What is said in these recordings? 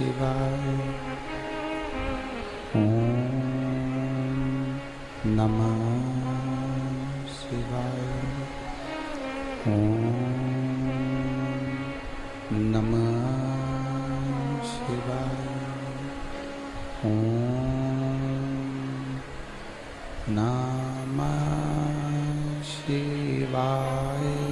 शिवाय। ओम नमः शिवाय। ओम नमः शिवाय। ओम नमः शिवाय। ओम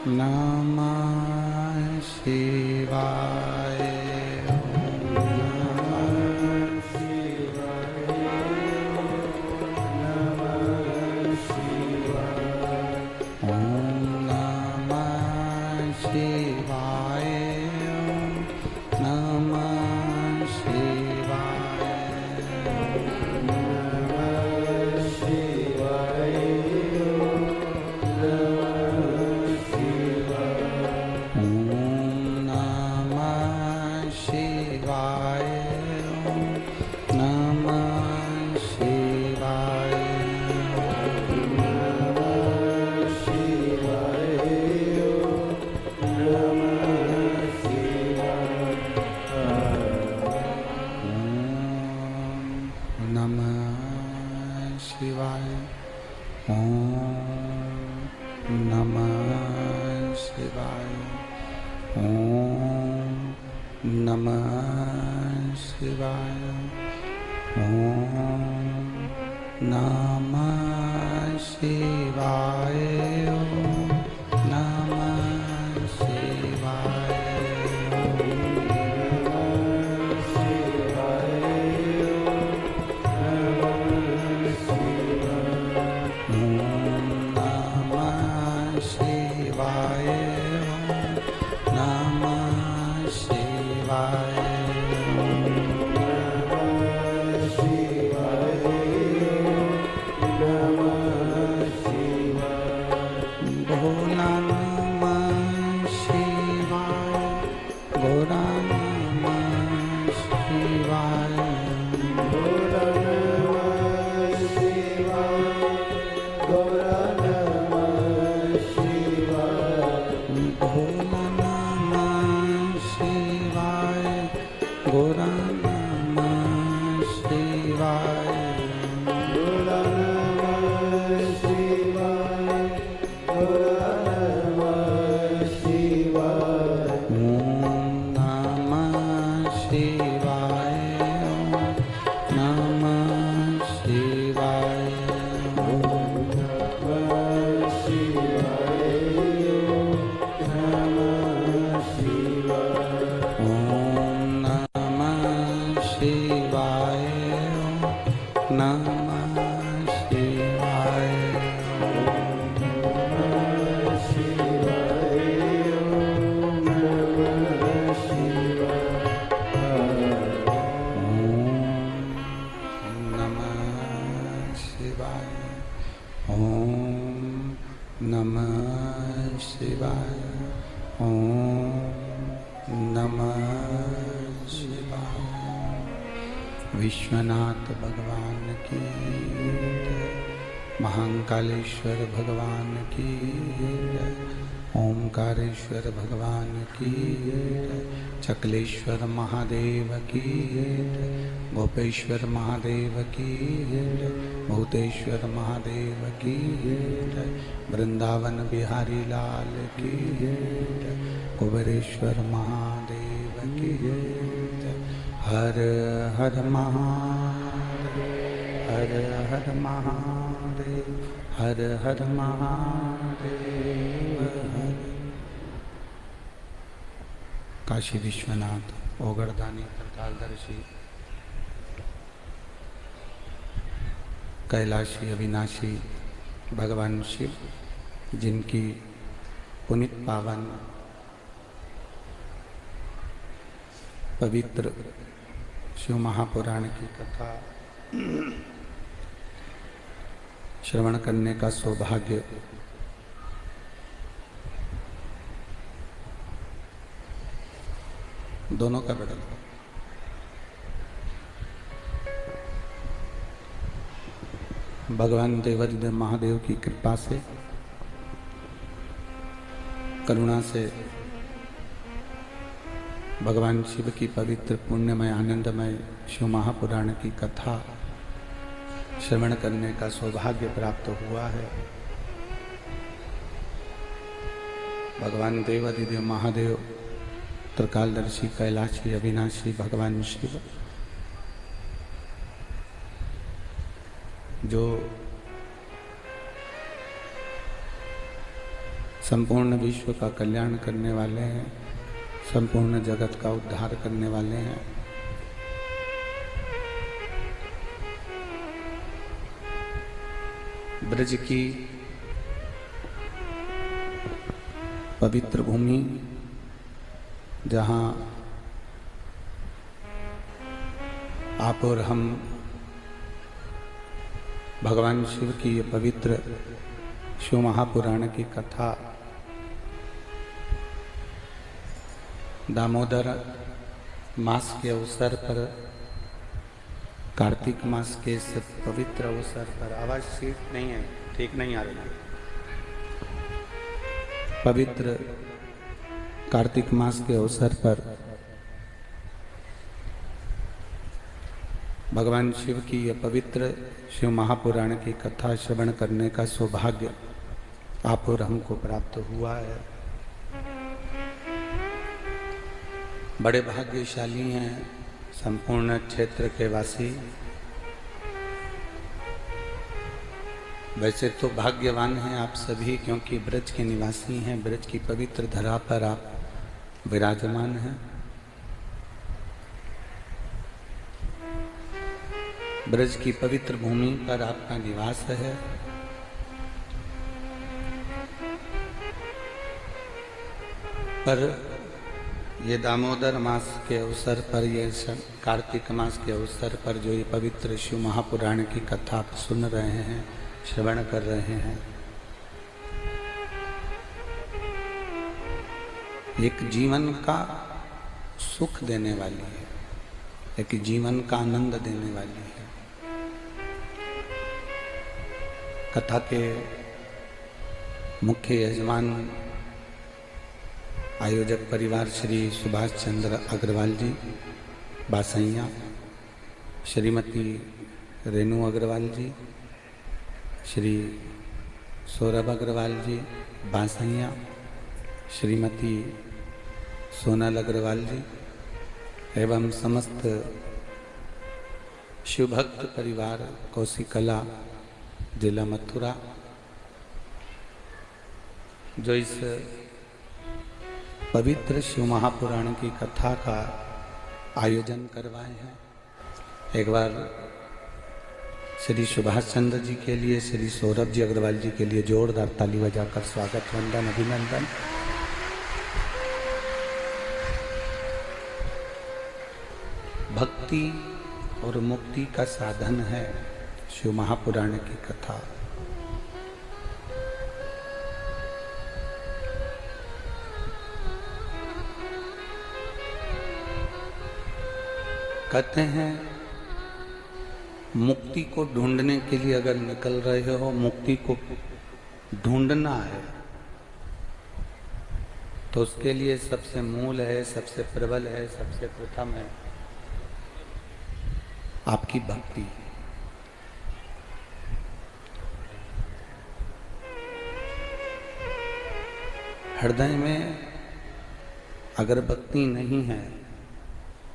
नमः शिवाय। विश्वनाथ भगवान की जय। महाकालेश्वर भगवान की जय। ओमकारेश्वर भगवान की जय। चकलेश्वर महादेव की जय। गोपेश्वर महादेव की जय। भूतेश्वर महादेव की जय। वृंदावन बिहारी लाल की जय। कुबेरेश्वर महादेव की जय। हर हर महादेव, हर हर महादेव, हर हर महादेव। हर काशी विश्वनाथ ओगरदानी त्रिकालदर्शी कैलाशी अविनाशी भगवान शिव, जिनकी पुनित पावन पवित्र शिव महापुराण की कथा श्रवण करने का सौभाग्य दोनों का बड़ा। भगवान देवाधिदेव महादेव की कृपा से, करुणा से भगवान शिव की पवित्र पुण्यमय आनंदमय शिव महापुराण की कथा श्रवण करने का सौभाग्य प्राप्त हुआ है। भगवान देवाधिदेव महादेव त्रिकालदर्शी कैलाशी अविनाशी भगवान शिव जो संपूर्ण विश्व का कल्याण करने वाले हैं, संपूर्ण जगत का उद्धार करने वाले हैं। ब्रज की पवित्र भूमि जहाँ आप और हम भगवान शिव की ये पवित्र शिव महापुराण की कथा दामोदर मास के अवसर पर, कार्तिक मास के इस पवित्र अवसर पर, आवाज ठीक नहीं है, ठीक नहीं आ रही है। पवित्र कार्तिक मास के अवसर पर भगवान शिव की यह पवित्र शिव महापुराण की कथा श्रवण करने का सौभाग्य आप और हमको प्राप्त हुआ है। बड़े भाग्यशाली हैं संपूर्ण क्षेत्र के वासी। वैसे तो भाग्यवान हैं आप सभी, क्योंकि ब्रज के निवासी हैं, ब्रज की पवित्र धरा पर आप विराजमान हैं। ब्रज की पवित्र भूमि पर आपका निवास है। पर ये दामोदर मास के अवसर पर, ये कार्तिक मास के अवसर पर जो ये पवित्र शिव महापुराण की कथा आप सुन रहे हैं, श्रवण कर रहे हैं, एक जीवन का सुख देने वाली है, एक जीवन का आनंद देने वाली है। कथा के मुख्य यजमान आयोजक परिवार श्री सुभाष चंद्र अग्रवाल जी बासैया, श्रीमती रेणु अग्रवाल जी, श्री सौरभ अग्रवाल जी बासैया, श्रीमती सोनल अग्रवाल जी एवं समस्त शिवभक्त परिवार कौशिकला जिला मथुरा, जो इस पवित्र शिव महापुराण की कथा का आयोजन करवाए हैं। एक बार श्री सुभाष चंद्र जी के लिए, श्री सौरभ जी अग्रवाल जी के लिए जोरदार ताली बजाकर स्वागत, वंदन, अभिनंदन। भक्ति और मुक्ति का साधन है शिव महापुराण की कथा। कहते हैं मुक्ति को ढूंढने के लिए अगर निकल रहे हो, मुक्ति को ढूंढना है, तो उसके लिए सबसे मूल है, सबसे प्रबल है, सबसे प्रथम है आपकी भक्ति। हृदय में अगर भक्ति नहीं है,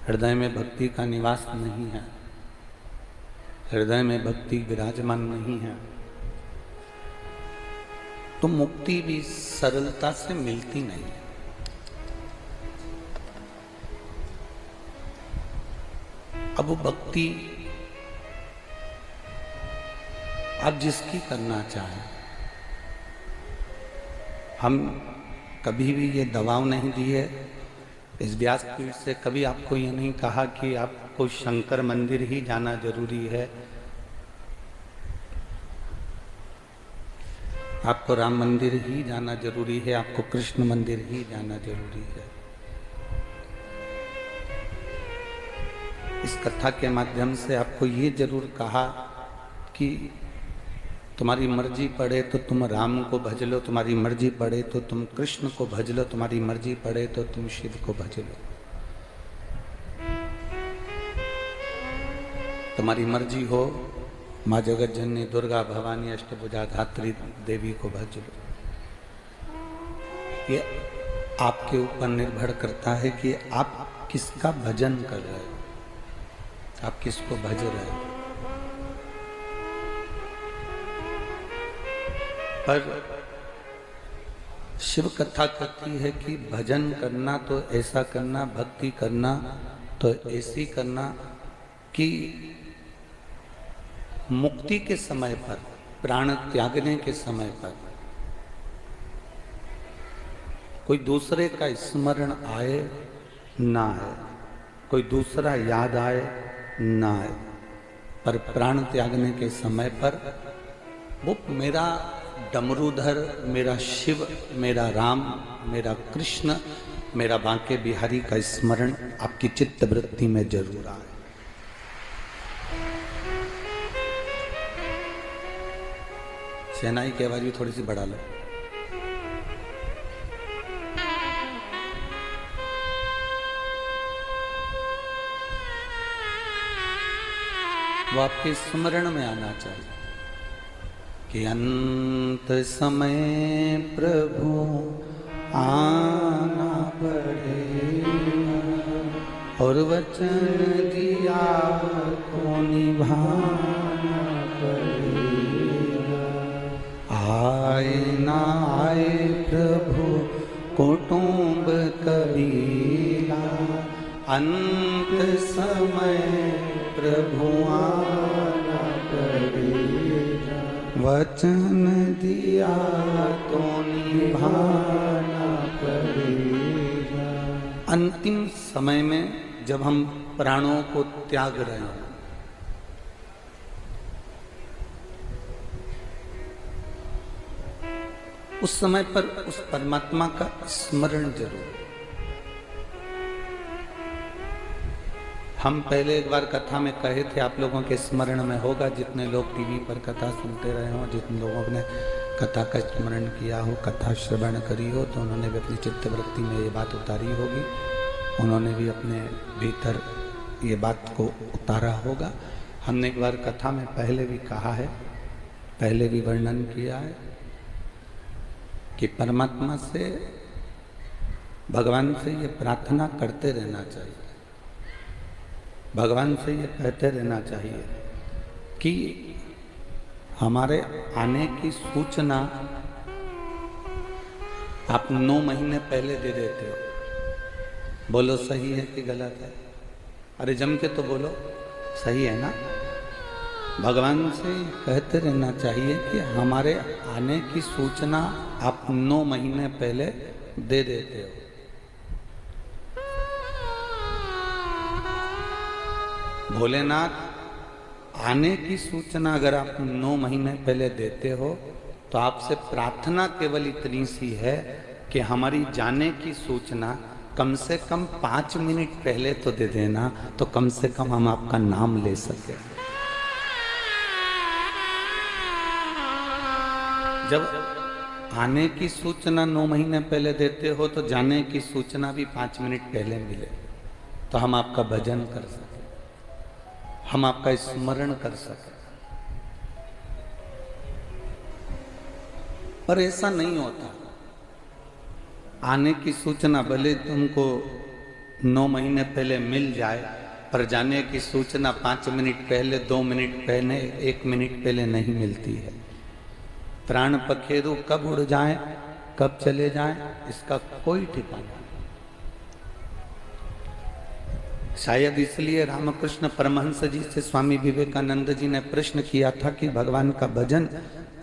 हृदय में भक्ति का निवास नहीं है, हृदय में भक्ति विराजमान नहीं है, तो मुक्ति भी सरलता से मिलती नहीं है। अब वो भक्ति आप जिसकी करना चाहें, हम कभी भी ये दबाव नहीं दिए, इस व्यासपीठ से कभी आपको ये नहीं कहा कि आपको शंकर मंदिर ही जाना जरूरी है, आपको राम मंदिर ही जाना जरूरी है, आपको कृष्ण मंदिर ही जाना जरूरी है। इस कथा के माध्यम से आपको ये जरूर कहा कि तुम्हारी मर्जी पड़े तो तुम राम को भज लो, तुम्हारी मर्जी पड़े तो तुम कृष्ण को भज लो, तुम्हारी मर्जी पड़े तो तुम शिव को भज लो। तुम्हारी मर्जी हो, माँ जगत जननी दुर्गा भवानी अष्टभुजा धात्री देवी को भज लो। ये आपके ऊपर निर्भर करता है कि आप किसका भजन कर रहे हो, आप किसको भज रहे हो। पर शिव कथा कहती है कि भजन करना तो ऐसा करना, भक्ति करना तो ऐसी करना कि मुक्ति के समय पर, प्राण त्यागने के समय पर कोई दूसरे का स्मरण आए ना आए, कोई दूसरा याद आए ना आए, पर प्राण त्यागने के समय पर वो मेरा डमरूधर, मेरा शिव, मेरा राम, मेरा कृष्ण, मेरा बांके बिहारी का स्मरण आपकी चित्त वृत्ति में जरूर आए। शहनाई की आवाज भी थोड़ी सी बढ़ा लो। वो आपके स्मरण में आना चाहिए कि अंत समय प्रभु आना पड़ेगा और वचन दिया को निभाना पड़ेगा। आए ना आए प्रभु कुटुंब कबीला, अंत समय प्रभु आना पड़ेगा, वचन दिया तो निभाना पड़ेगा। अंतिम समय में जब हम प्राणों को त्याग रहे हैं, उस समय पर उस परमात्मा का स्मरण जरूर। हम पहले एक बार कथा में कहे थे, आप लोगों के स्मरण में होगा, जितने लोग टीवी पर कथा सुनते रहे हों, जितने लोगों ने कथा का स्मरण किया हो, कथा श्रवण करी हो, तो उन्होंने भी अपनी चित्तवृत्ति में ये बात उतारी होगी, उन्होंने भी अपने भीतर ये बात को उतारा होगा। हमने एक बार कथा में पहले भी कहा है, पहले भी वर्णन किया है कि परमात्मा से, भगवान से ये प्रार्थना करते रहना चाहिए, भगवान से ये कहते रहना चाहिए कि हमारे आने की सूचना आप 9 महीने पहले दे देते हो। बोलो सही है कि गलत है? अरे जम के तो बोलो, सही है ना? भगवान से कहते रहना चाहिए कि हमारे आने की सूचना आप 9 महीने पहले दे देते हो। भोलेनाथ आने की सूचना अगर आप 9 महीने पहले देते हो, तो आपसे प्रार्थना केवल इतनी सी है कि हमारी जाने की सूचना कम से कम 5 मिनट पहले तो दे देना, तो कम से कम हम आपका नाम ले सके। जब आने की सूचना 9 महीने पहले देते हो, तो जाने की सूचना भी 5 मिनट पहले मिले, तो हम आपका भजन कर सके, हम आपका स्मरण कर सके। पर ऐसा नहीं होता। आने की सूचना भले तुमको 9 महीने पहले मिल जाए, पर जाने की सूचना 5 मिनट पहले, 2 मिनट पहले, 1 मिनट पहले नहीं मिलती है। प्राण पखेरु कब उड़ जाए, कब चले जाए, इसका कोई ठिकाना नहीं। शायद इसलिए रामकृष्ण परमहंस जी से स्वामी विवेकानंद जी ने प्रश्न किया था कि भगवान का भजन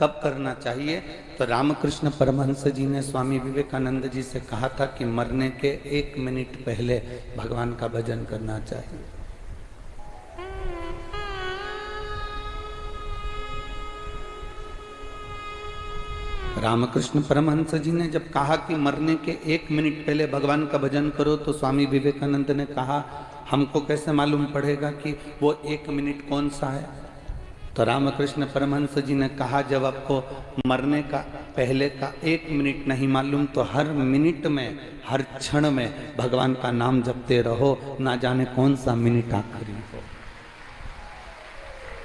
कब करना चाहिए, तो रामकृष्ण परमहंस जी ने स्वामी विवेकानंद जी से कहा था कि मरने के 1 मिनट पहले भगवान का भजन करना चाहिए। रामकृष्ण परमहंस जी ने जब कहा कि मरने के 1 मिनट पहले भगवान का भजन करो, तो स्वामी विवेकानंद ने कहा हमको कैसे मालूम पड़ेगा कि वो 1 मिनट कौन सा है? तो रामकृष्ण परमहंस जी ने कहा जब आपको मरने का पहले का 1 मिनट नहीं मालूम, तो हर मिनट में, हर क्षण में भगवान का नाम जपते रहो, ना जाने कौन सा मिनट आखिरी हो।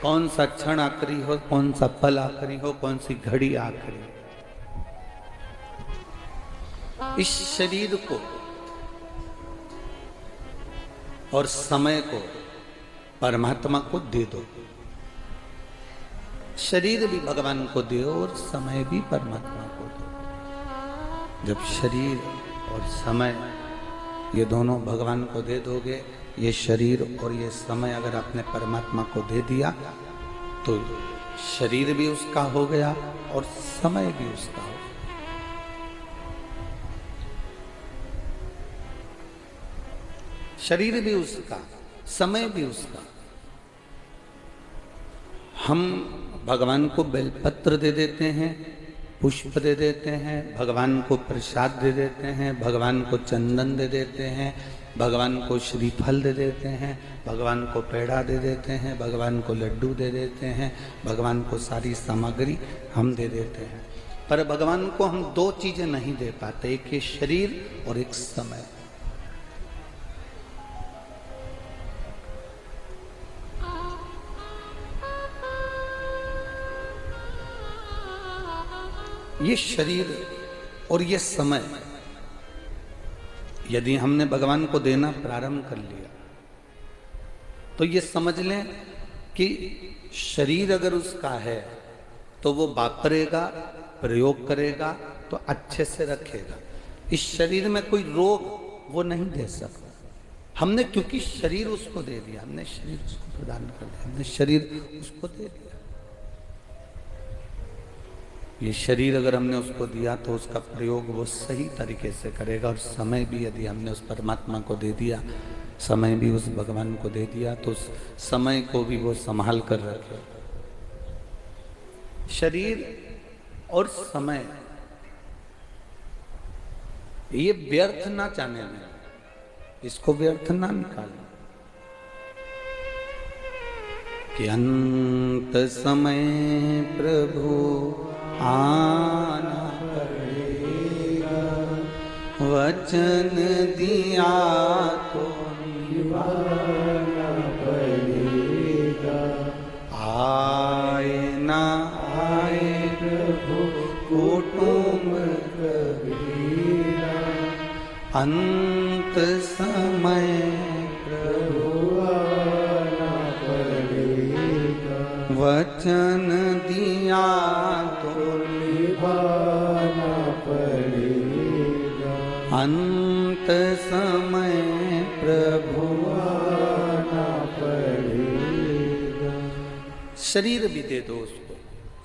कौन सा क्षण आखिरी हो, कौन सा पल आखिरी हो, कौन सी घड़ी आखिरी हो। इस शरीर को और समय को परमात्मा को दे दो। शरीर भी भगवान को दो और समय भी परमात्मा को दो। जब शरीर और समय ये दोनों भगवान को दे दोगे, ये शरीर और ये समय अगर आपने परमात्मा को दे दिया तो शरीर भी उसका हो गया और समय भी उसका हो गया। शरीर भी उसका, समय भी उसका। हम भगवान को बेलपत्र दे देते हैं, पुष्प दे देते हैं, भगवान को प्रसाद दे देते हैं, भगवान को चंदन दे देते हैं, भगवान को श्रीफल दे देते हैं, भगवान को पेड़ा दे देते हैं, भगवान को लड्डू दे देते हैं, भगवान को सारी सामग्री हम दे देते हैं। पर भगवान को हम दो चीजें नहीं दे पाते, एक ये शरीर और एक समय। ये शरीर और ये समय यदि हमने भगवान को देना प्रारंभ कर लिया तो ये समझ लें कि शरीर अगर उसका है तो वो वापरेगा, प्रयोग करेगा तो अच्छे से रखेगा। इस शरीर में कोई रोग वो नहीं दे सकता। हमने क्योंकि शरीर उसको दे दिया, हमने शरीर उसको प्रदान कर दिया, हमने शरीर उसको दे दिया। ये शरीर अगर हमने उसको दिया तो उसका प्रयोग वो सही तरीके से करेगा। और समय भी यदि हमने उस परमात्मा को दे दिया, समय भी उस भगवान को दे दिया तो उस समय को भी वो संभाल कर रखे। शरीर और समय ये व्यर्थ ना जाने में, इसको व्यर्थ ना निकालना कि अंत समय प्रभु आना पड़ेगा, वचन दिया तो निभाना पड़ेगा। आए ना आए प्रभु कुटुंब कबीरा, अंत समय प्रभु आना पड़ेगा, वचन दिया तो निभाना पड़ेगा। अंत समय प्रभु आना पड़ेगा। शरीर भी दे दो उसको,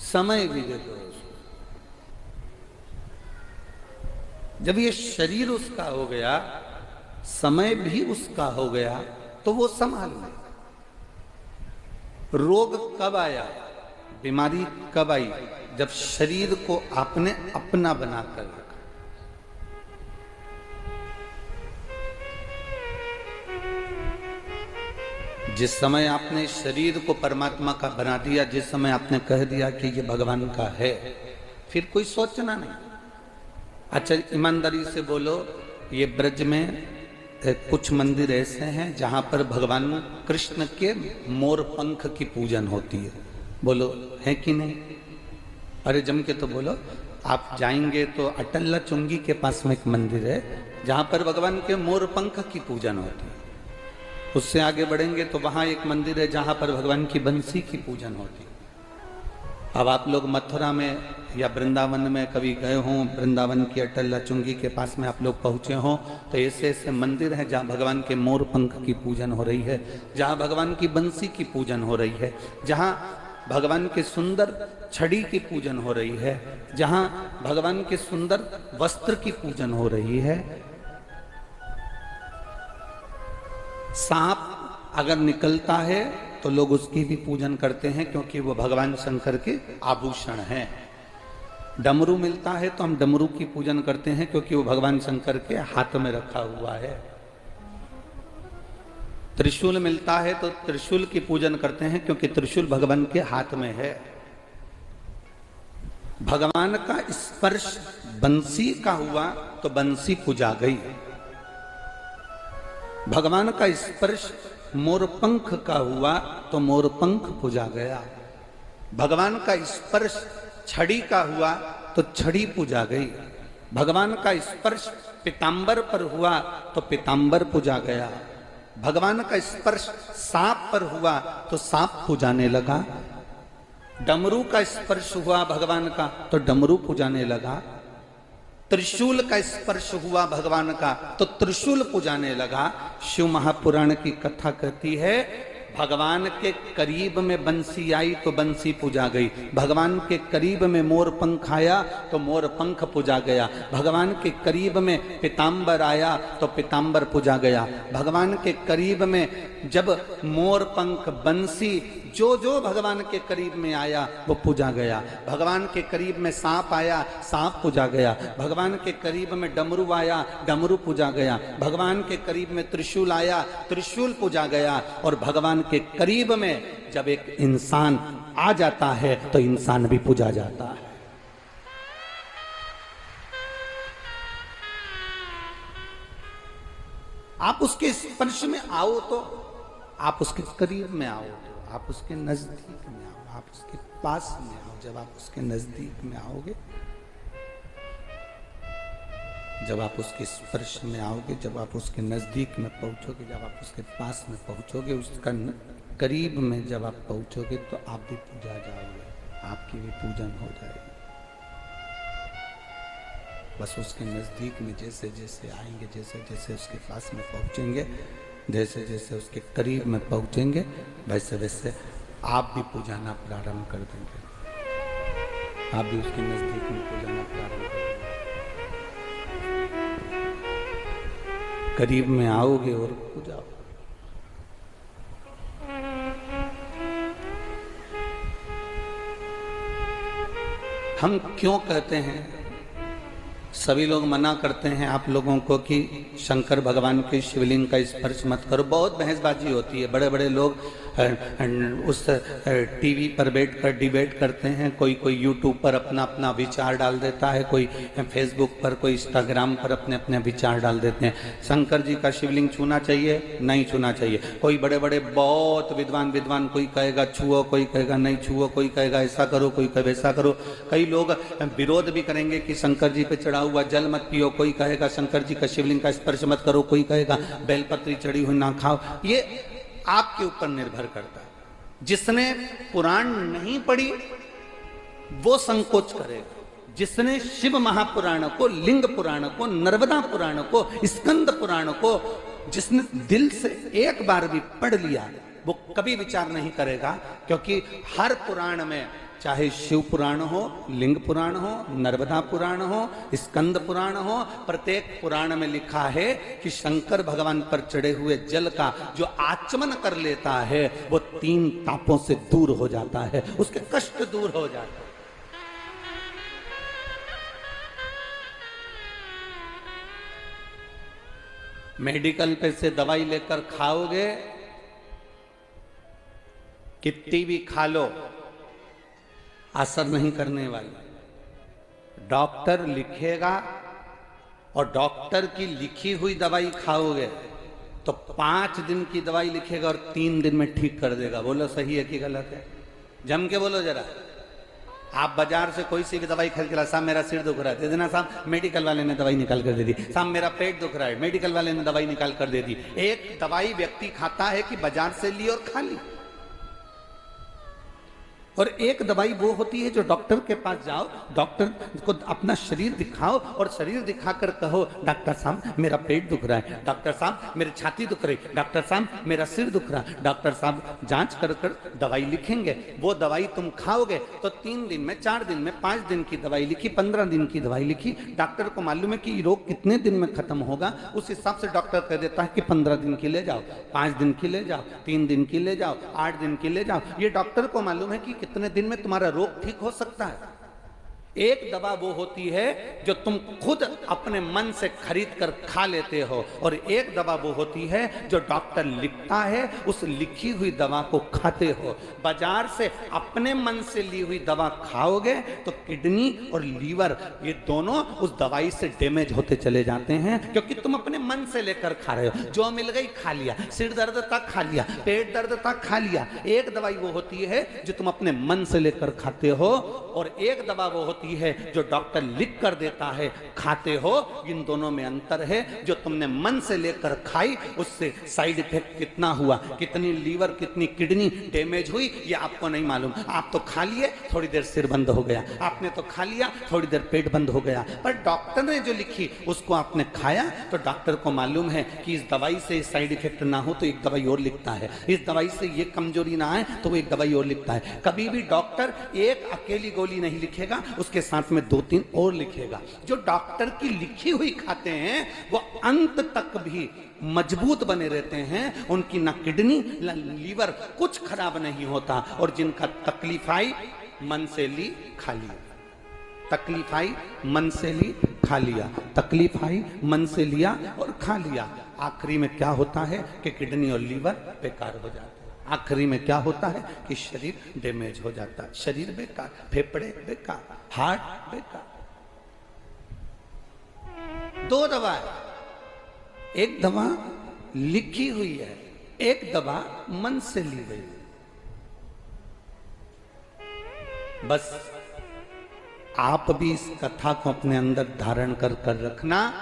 समय भी दे दो उसको। जब ये शरीर उसका हो गया, समय भी उसका हो गया तो वो संभाल ले। रोग कब आया, बीमारी कब आई? जब शरीर को आपने अपना बनाकर रखा। जिस समय आपने शरीर को परमात्मा का बना दिया, जिस समय आपने कह दिया कि ये भगवान का है, फिर कोई सोचना नहीं। अच्छा ईमानदारी से बोलो, ये ब्रज में कुछ मंदिर ऐसे हैं जहां पर भगवान कृष्ण के मोर पंख की पूजन होती है। बोलो है कि नहीं? अरे जम के तो बोलो। आप जाएंगे तो अटल्ला चुंगी के पास में एक मंदिर है जहां पर भगवान के मोर पंख की पूजन होती है। उससे आगे बढ़ेंगे तो वहां एक मंदिर है जहां पर भगवान की बंसी की पूजन होती है। अब आप लोग मथुरा में या वृंदावन में कभी गए हों, वृंदावन की अटल्ला चुंगी के पास में आप लोग पहुंचे हों, तो ऐसे ऐसे मंदिर हैं जहां भगवान के मोर पंख की पूजन हो रही है, जहां भगवान की बंसी की पूजन हो रही है, जहां भगवान के सुंदर छड़ी की पूजन हो रही है, जहां भगवान के सुंदर वस्त्र की पूजन हो रही है। सांप अगर निकलता है तो लोग उसकी भी पूजन करते हैं क्योंकि वो भगवान शंकर के आभूषण हैं। डमरू मिलता है तो हम डमरू की पूजन करते हैं क्योंकि वो भगवान शंकर के हाथ में रखा हुआ है। त्रिशूल मिलता है तो त्रिशूल की पूजन करते हैं क्योंकि त्रिशूल भगवान के हाथ में है। भगवान का स्पर्श बंसी का हुआ तो बंसी पूजा गई। भगवान का स्पर्श मोरपंख का हुआ तो मोरपंख पूजा गया, भगवान का स्पर्श छड़ी का हुआ तो छड़ी पूजा गई, भगवान का स्पर्श पीतांबर पर हुआ तो पीतांबर पूजा गया, भगवान का स्पर्श सांप पर हुआ तो सांप पूजाने लगा, डमरू का स्पर्श हुआ भगवान का तो डमरू पूजाने लगा, त्रिशूल का स्पर्श हुआ भगवान का तो त्रिशूल पूजाने लगा। शिव महापुराण की कथा कहती है भगवान के करीब में बंसी आई तो बंसी पूजा गई, भगवान के करीब में मोर पंख आया तो मोर पंख पूजा गया, भगवान के करीब में पीतांबर आया तो पीतांबर पूजा गया, भगवान के करीब में जब मोर पंख बंसी जो जो भगवान के करीब में आया वो पूजा गया, भगवान के करीब में सांप आया सांप पूजा गया, भगवान के करीब में डमरू आया डमरू पूजा गया, भगवान के करीब में त्रिशूल आया त्रिशूल पूजा गया, और भगवान के करीब में जब एक इंसान आ जाता है तो इंसान भी पूजा जाता है। आप उसके स्पर्श में आओ तो आप उसके करीब में आओ, आप उसके नजदीक में आओ, आप उसके पास में आओ। जब आप उसके नजदीक में आओगे, जब आप उसके स्पर्श में आओगे, जब आप उसके नजदीक में पहुंचोगे, जब आप उसके पास में पहुंचोगे, उसका करीब में जब आप पहुंचोगे तो आप भी पूजा जाओगे, आपकी भी पूजन हो जाएगी। बस उसके नजदीक में जैसे जैसे आएंगे, जैसे जैसे उसके पास में पहुंचेंगे, जैसे जैसे उसके करीब में पहुंचेंगे, वैसे वैसे आप भी पूजाना प्रारंभ कर देंगे, आप भी उसके नजदीक में पूजाना प्रारंभ कर देंगे। करीब में आओगे और पूजा। हम क्यों कहते हैं, सभी लोग मना करते हैं आप लोगों को कि शंकर भगवान के शिवलिंग का स्पर्श मत करो, बहुत बहसबाजी होती है, बड़े बड़े लोग उस टीवी पर बैठकर डिबेट करते हैं, कोई कोई यूट्यूब पर अपना अपना विचार डाल देता है, कोई फेसबुक पर, कोई इंस्टाग्राम पर अपने अपने विचार डाल देते हैं। शंकर जी का शिवलिंग छूना चाहिए नहीं छूना चाहिए, कोई बड़े बड़े बहुत विद्वान कोई कहेगा छुओ, कोई कहेगा नहीं छुओ, कोई कहेगा ऐसा करो, कोई कहे वैसा करो, कई लोग विरोध भी करेंगे कि शंकर जी पे चढ़ा हुआ जल मत पियो, कोई कहेगा शंकर जी का शिवलिंग का स्पर्श मत करो, कोई कहेगा बेलपत्री चढ़ी हुई ना खाओ। ये आपके ऊपर निर्भर करता है। जिसने पुराण नहीं पढ़ी वो संकोच करेगा, जिसने शिव महापुराण को, लिंग पुराण को, नर्मदा पुराण को, स्कंद पुराण को जिसने दिल से एक बार भी पढ़ लिया वो कभी विचार नहीं करेगा, क्योंकि हर पुराण में, चाहे शिव पुराण हो, लिंग पुराण हो, नर्मदा पुराण हो, स्कंद पुराण हो, प्रत्येक पुराण में लिखा है कि शंकर भगवान पर चढ़े हुए जल का जो आचमन कर लेता है वो 3 तापों से दूर हो जाता है, उसके कष्ट दूर हो जाते हैं। मेडिकल पे से दवाई लेकर खाओगे, कितनी भी खा लो असर नहीं करने वाली। डॉक्टर लिखेगा और डॉक्टर की लिखी हुई दवाई खाओगे तो 5 दिन की दवाई लिखेगा और 3 दिन में ठीक कर देगा। बोलो सही है कि गलत है? जम के बोलो जरा। आप बाजार से कोई सी भी दवाई खरीद के ला, साहब मेरा सिर दुख रहा है, दे देना साहब, मेडिकल वाले ने दवाई निकाल कर दे दी, साहब मेरा पेट दुख रहा है, मेडिकल वाले ने दवाई निकाल कर दे दी। एक दवाई व्यक्ति खाता है कि बाजार से ली और खा ली, और एक दवाई वो होती है जो डॉक्टर के पास जाओ, डॉक्टर को अपना शरीर दिखाओ और शरीर दिखाकर कहो डॉक्टर साहब मेरा पेट दुख रहा है, डॉक्टर साहब मेरी छाती दुख रही, डॉक्टर साहब मेरा सिर दुख रहा है, डॉक्टर साहब जांच कर कर दवाई लिखेंगे। वो दवाई तुम खाओगे तो 3 दिन में, 4 दिन में, 5 दिन की दवाई लिखी, 15 दिन की दवाई लिखी। डॉक्टर को मालूम है कि रोग कितने दिन में खत्म होगा, उस हिसाब से डॉक्टर कह देता है कि 15 दिन की ले जाओ, 5 दिन की ले जाओ, 3 दिन की ले जाओ, 8 दिन की ले जाओ। ये डॉक्टर को मालूम है कि कितने दिन में तुम्हारा रोग ठीक हो सकता है। एक दवा वो होती है जो तुम खुद अपने मन से खरीद कर खा लेते हो, और एक दवा वो होती है जो डॉक्टर लिखता है, उस लिखी हुई दवा को खाते हो। बाजार से अपने मन से ली हुई दवा खाओगे तो किडनी और लीवर ये दोनों उस दवाई से डैमेज होते चले जाते हैं, क्योंकि तुम अपने मन से लेकर खा रहे हो। जो मिल गई खा लिया, सिर दर्द तक खा लिया, पेट दर्द तक खा लिया। एक दवाई वो होती है जो तुम अपने मन से लेकर खाते हो, और एक दवा वो होती है जो डॉक्टर लिख कर देता है, खाते हो। इन दोनों में अंतर है। जो तुमने मन से लेकर खाई उससे साइड इफेक्ट कितना हुआ, कितनी लीवर कितनी किडनी डैमेज हुई, ये आपको नहीं मालूम। आप तो खा लिए, थोड़ी देर सिर बंद हो गया, आपने तो खा लिया, थोड़ी देर पेट बंद हो गया, पर डॉक्टर ने जो लिखी उसको आपने खाया, तो डॉक्टर को मालूम है कि इस दवाई से साइड इफेक्ट ना हो तो एक दवाई और लिखता है, इस दवाई से ये कमजोरी ना आए तो वो एक दवाई और लिखता है। कभी भी डॉक्टर एक अकेली गोली नहीं लिखेगा, उसके साथ में 2-3 और लिखेगा। जो डॉक्टर की लिखी हुई खाते हैं वो अंत तक भी मजबूत बने रहते हैं, उनकी ना किडनी ना लीवर कुछ खराब नहीं होता। और जिनका तकलीफ आई मन से ली खा लिया, तकलीफ आई मन से ली खा लिया, तकलीफ आई मन से लिया और खा लिया। आखिरी में क्या होता है कि किडनी और लीवर बेकार हो जाते हैं। आखिरी में क्या होता है कि शरीर डैमेज हो जाता है, शरीर बेकार, फेफड़े बेकार, हार्ट बेकार। 2 दवा है, एक दवा लिखी हुई है, एक दवा मन से ली गई। बस आप भी इस कथा को अपने अंदर धारण कर कर रखना।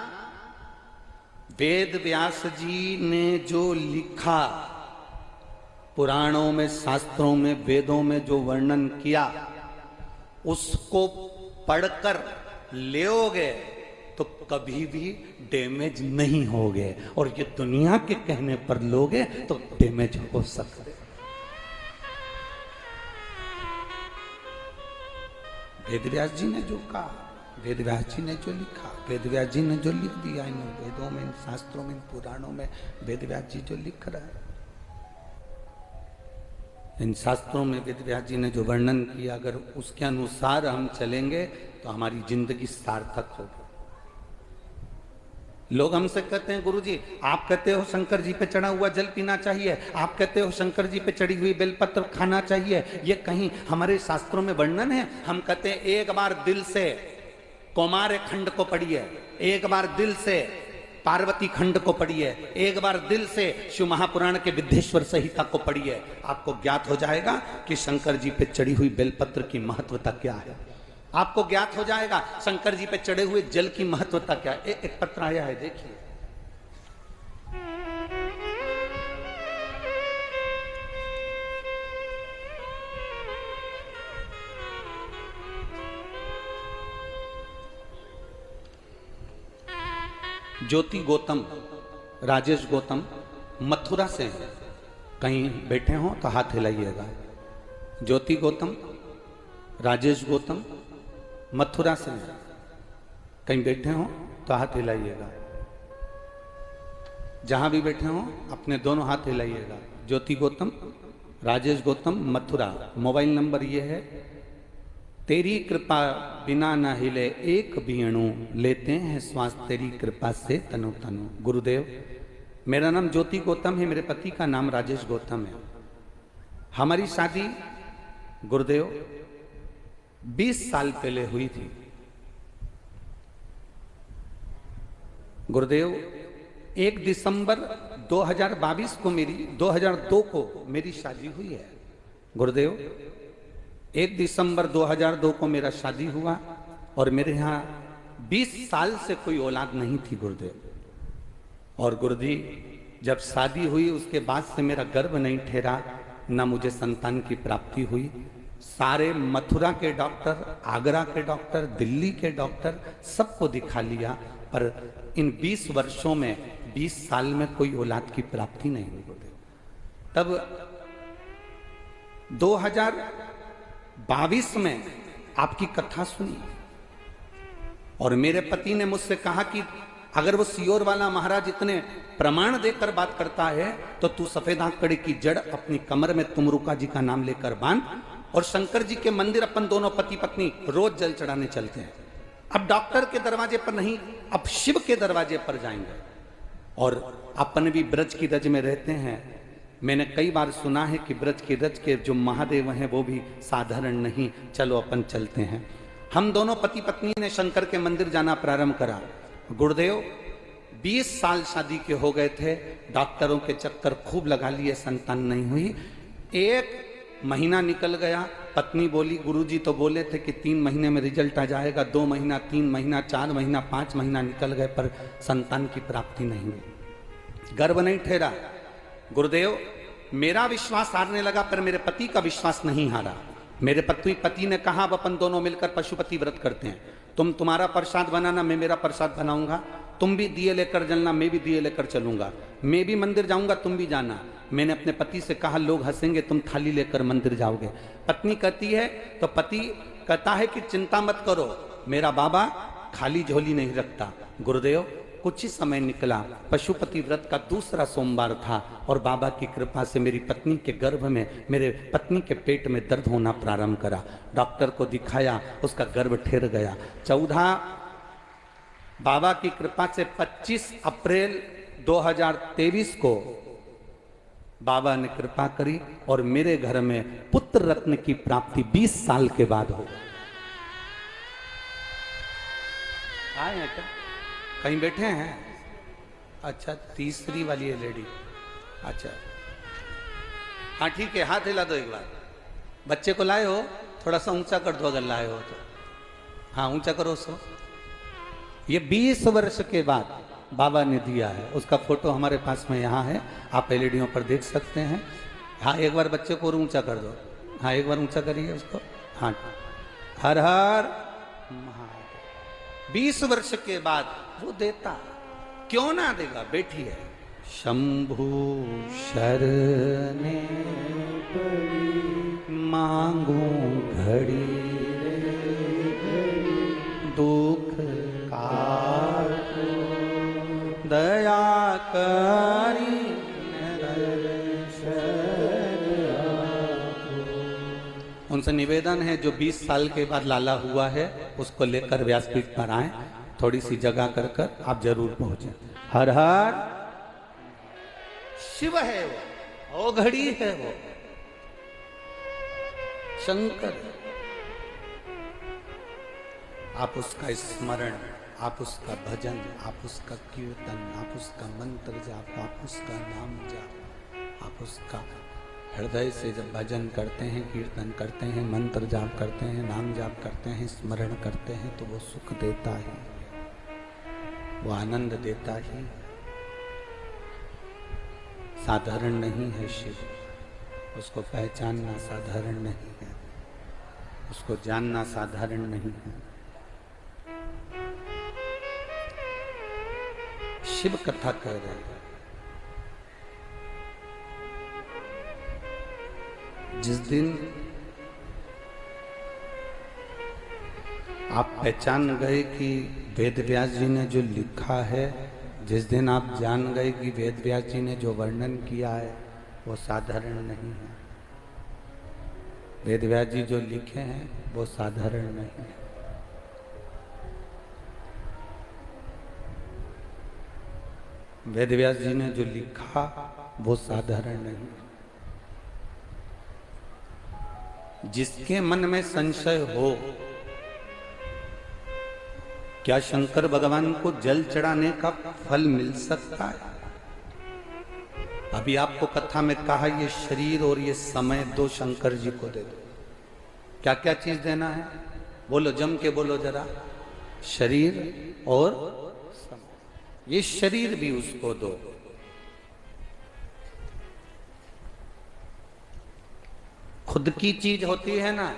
वेद व्यास जी ने जो लिखा, पुराणों में, शास्त्रों में, वेदों में जो वर्णन किया, उसको पढ़कर लेओगे तो कभी भी डैमेज नहीं होगे, और ये दुनिया के कहने पर लोगे तो डैमेज हो सकते। वेदव्यास जी ने जो कहा, वेदव्यास जी ने जो लिखा, वेदव्यास जी ने जो लिख दिया इन वेदों में, इन शास्त्रों में, इन पुराणों में, वेदव्यास जी जो लिख रहा है, इन शास्त्रों में वेदव्यास जी ने जो वर्णन किया, अगर उसके अनुसार हम चलेंगे तो हमारी जिंदगी सार्थक होगी। लोग हमसे कहते हैं गुरुजी आप कहते हो शंकर जी पे चढ़ा हुआ जल पीना चाहिए, आप कहते हो शंकर जी पे चढ़ी हुई बेलपत्र खाना चाहिए, ये कहीं हमारे शास्त्रों में वर्णन है? हम कहते हैं एक बार दिल से कौमार खंड को पढ़िए, एक बार दिल से पार्वती खंड को पढ़िए, एक बार दिल से शिव महापुराण के विद्येश्वर संहिता को पढ़िए, आपको ज्ञात हो जाएगा कि शंकर जी पे चढ़ी हुई बेलपत्र की महत्वता क्या है। आपको ज्ञात हो जाएगा शंकर जी पे चढ़े हुए जल की महत्वता क्या है। एक पत्र आया है, देखिए। ज्योति गौतम, राजेश गौतम मथुरा से हैं, कहीं बैठे हो तो हाथ हिलाइएगा। ज्योति गौतम, राजेश गौतम मथुरा से हैं, कहीं बैठे हो तो हाथ हिलाइएगा। जहां भी बैठे हो अपने दोनों हाथ हिलाइएगा। ज्योति गौतम, राजेश गौतम मथुरा। मोबाइल नंबर ये है, तेरी कृपा बिना न हिले एक भी अणु, लेते हैं श्वास तेरी कृपा से तनु तनु। गुरुदेव, मेरा नाम ज्योति गौतम है, मेरे पति का नाम राजेश गौतम है। हमारी शादी गुरुदेव 20 साल पहले हुई थी। गुरुदेव 1 दिसंबर 2022 को 2002 को मेरी शादी हुई है। गुरुदेव 1 दिसंबर 2002 को मेरा शादी हुआ और मेरे यहाँ 20 साल से कोई औलाद नहीं थी गुरुदेव। और गुरुदेव जब शादी हुई उसके बाद से मेरा गर्भ नहीं ठहरा, ना मुझे संतान की प्राप्ति हुई। सारे मथुरा के डॉक्टर, आगरा के डॉक्टर, दिल्ली के डॉक्टर सबको दिखा लिया, पर इन 20 वर्षों में 20 साल में कोई औलाद की प्राप्ति नहीं हुई गुरुदेव। तब 2022 में आपकी कथा सुनी और मेरे पति ने मुझसे कहा कि अगर वो सियोर वाला महाराज इतने प्रमाण देकर बात करता है तो तू सफेद आंख कड़ी की जड़ अपनी कमर में तुमरुका जी का नाम लेकर बांध और शंकर जी के मंदिर अपन दोनों पति पत्नी रोज जल चढ़ाने चलते हैं। अब डॉक्टर के दरवाजे पर नहीं, अब शिव के दरवाजे पर जाएंगे। और अपन भी ब्रज की रज में रहते हैं। मैंने कई बार सुना है कि ब्रज की रज के जो महादेव हैं वो भी साधारण नहीं। चलो अपन चलते हैं। हम दोनों पति पत्नी ने शंकर के मंदिर जाना प्रारंभ करा। गुरुदेव 20 साल शादी के हो गए थे, डॉक्टरों के चक्कर खूब लगा लिए, संतान नहीं हुई। 1 महीना निकल गया, पत्नी बोली गुरुजी तो बोले थे कि 3 महीने में रिजल्ट आ जाएगा। 2 महीना, 3 महीना, 4 महीना, 5 महीना निकल गए पर संतान की प्राप्ति नहीं हुई, गर्भ नहीं ठहरा। गुरुदेव मेरा विश्वास हारने लगा पर मेरे पति का विश्वास नहीं हारा। मेरे पति ने कहा अब अपन दोनों मिलकर पशुपति व्रत करते हैं। तुम तुम्हारा प्रसाद बनाना, मैं मेरा प्रसाद बनाऊंगा। तुम भी दिए लेकर चलना, मैं भी दिए लेकर चलूंगा। मैं भी मंदिर जाऊंगा, तुम भी जाना। मैंने अपने पति से कहा लोग हंसेंगे, तुम थाली लेकर मंदिर जाओगे। पत्नी कहती है, तो पति कहता है कि चिंता मत करो, मेरा बाबा खाली झोली नहीं रखता। गुरुदेव कुछ ही समय निकला, पशुपति व्रत का दूसरा सोमवार था और बाबा की कृपा से मेरी पत्नी के गर्भ में, मेरे पत्नी के पेट में दर्द होना प्रारंभ करा। डॉक्टर को दिखाया, उसका गर्भ ठहर गया। 14 बाबा की कृपा से 25 अप्रैल 2023 को बाबा ने कृपा करी और मेरे घर में पुत्र रत्न की प्राप्ति 20 साल के बाद हो। आए हैं क्या? कहीं बैठे हैं? अच्छा, तीसरी वाली है लेडी। अच्छा हाँ ठीक है, हाथ हिला दो एक बार। बच्चे को लाए हो, थोड़ा सा ऊंचा कर दो अगर लाए हो तो। हाँ ऊंचा करो उसको। ये 20 वर्ष के बाद बाबा ने दिया है, उसका फोटो हमारे पास में यहाँ है, आप एलईडीओं पर देख सकते हैं। हाँ एक बार बच्चे को ऊंचा कर दो। हाँ एक बार ऊंचा करिए उसको। हाँ हर हर महादेव। 20 वर्ष के बाद वो देता, क्यों ना देगा? बेटी है। शंभु शरणे पड़ी मांगू घड़ी दुख दया करी उनसे निवेदन है जो 20 साल के बाद लाला हुआ है उसको लेकर व्यासपीठ पर आए, थोड़ी सी जगह कर कर आप जरूर पहुंचे। हर हर शिव है वो घड़ी है वो शंकर। आप उसका स्मरण, आप उसका भजन, आप उसका कीर्तन, आप उसका मंत्र जाप, आप उसका नाम जाप, आप उसका हृदय से जब भजन करते हैं, कीर्तन करते हैं, मंत्र जाप करते हैं, नाम जाप करते हैं, स्मरण करते हैं तो वो सुख देता है, वो आनंद देता ही। साधारण नहीं है शिव, उसको पहचानना साधारण नहीं है, उसको जानना साधारण नहीं है। शिव कथा कह रहे हैं। जिस दिन आप पहचान गए कि वेद व्यास जी ने जो लिखा है, जिस दिन आप जान गए कि वेद व्यास जी ने जो वर्णन किया है वो साधारण नहीं है, वेद व्यास जी जो लिखे हैं वो साधारण नहीं है। वेद व्यास जी ने जो लिखा वो साधारण नहीं। जिसके मन में संशय हो क्या शंकर भगवान को जल चढ़ाने का फल मिल सकता है? अभी आपको कथा में कहा ये शरीर और ये समय दो शंकर जी को दे दो। क्या क्या चीज देना है? बोलो, जम के बोलो जरा। शरीर और समय। ये शरीर भी उसको दो। खुद की चीज होती है ना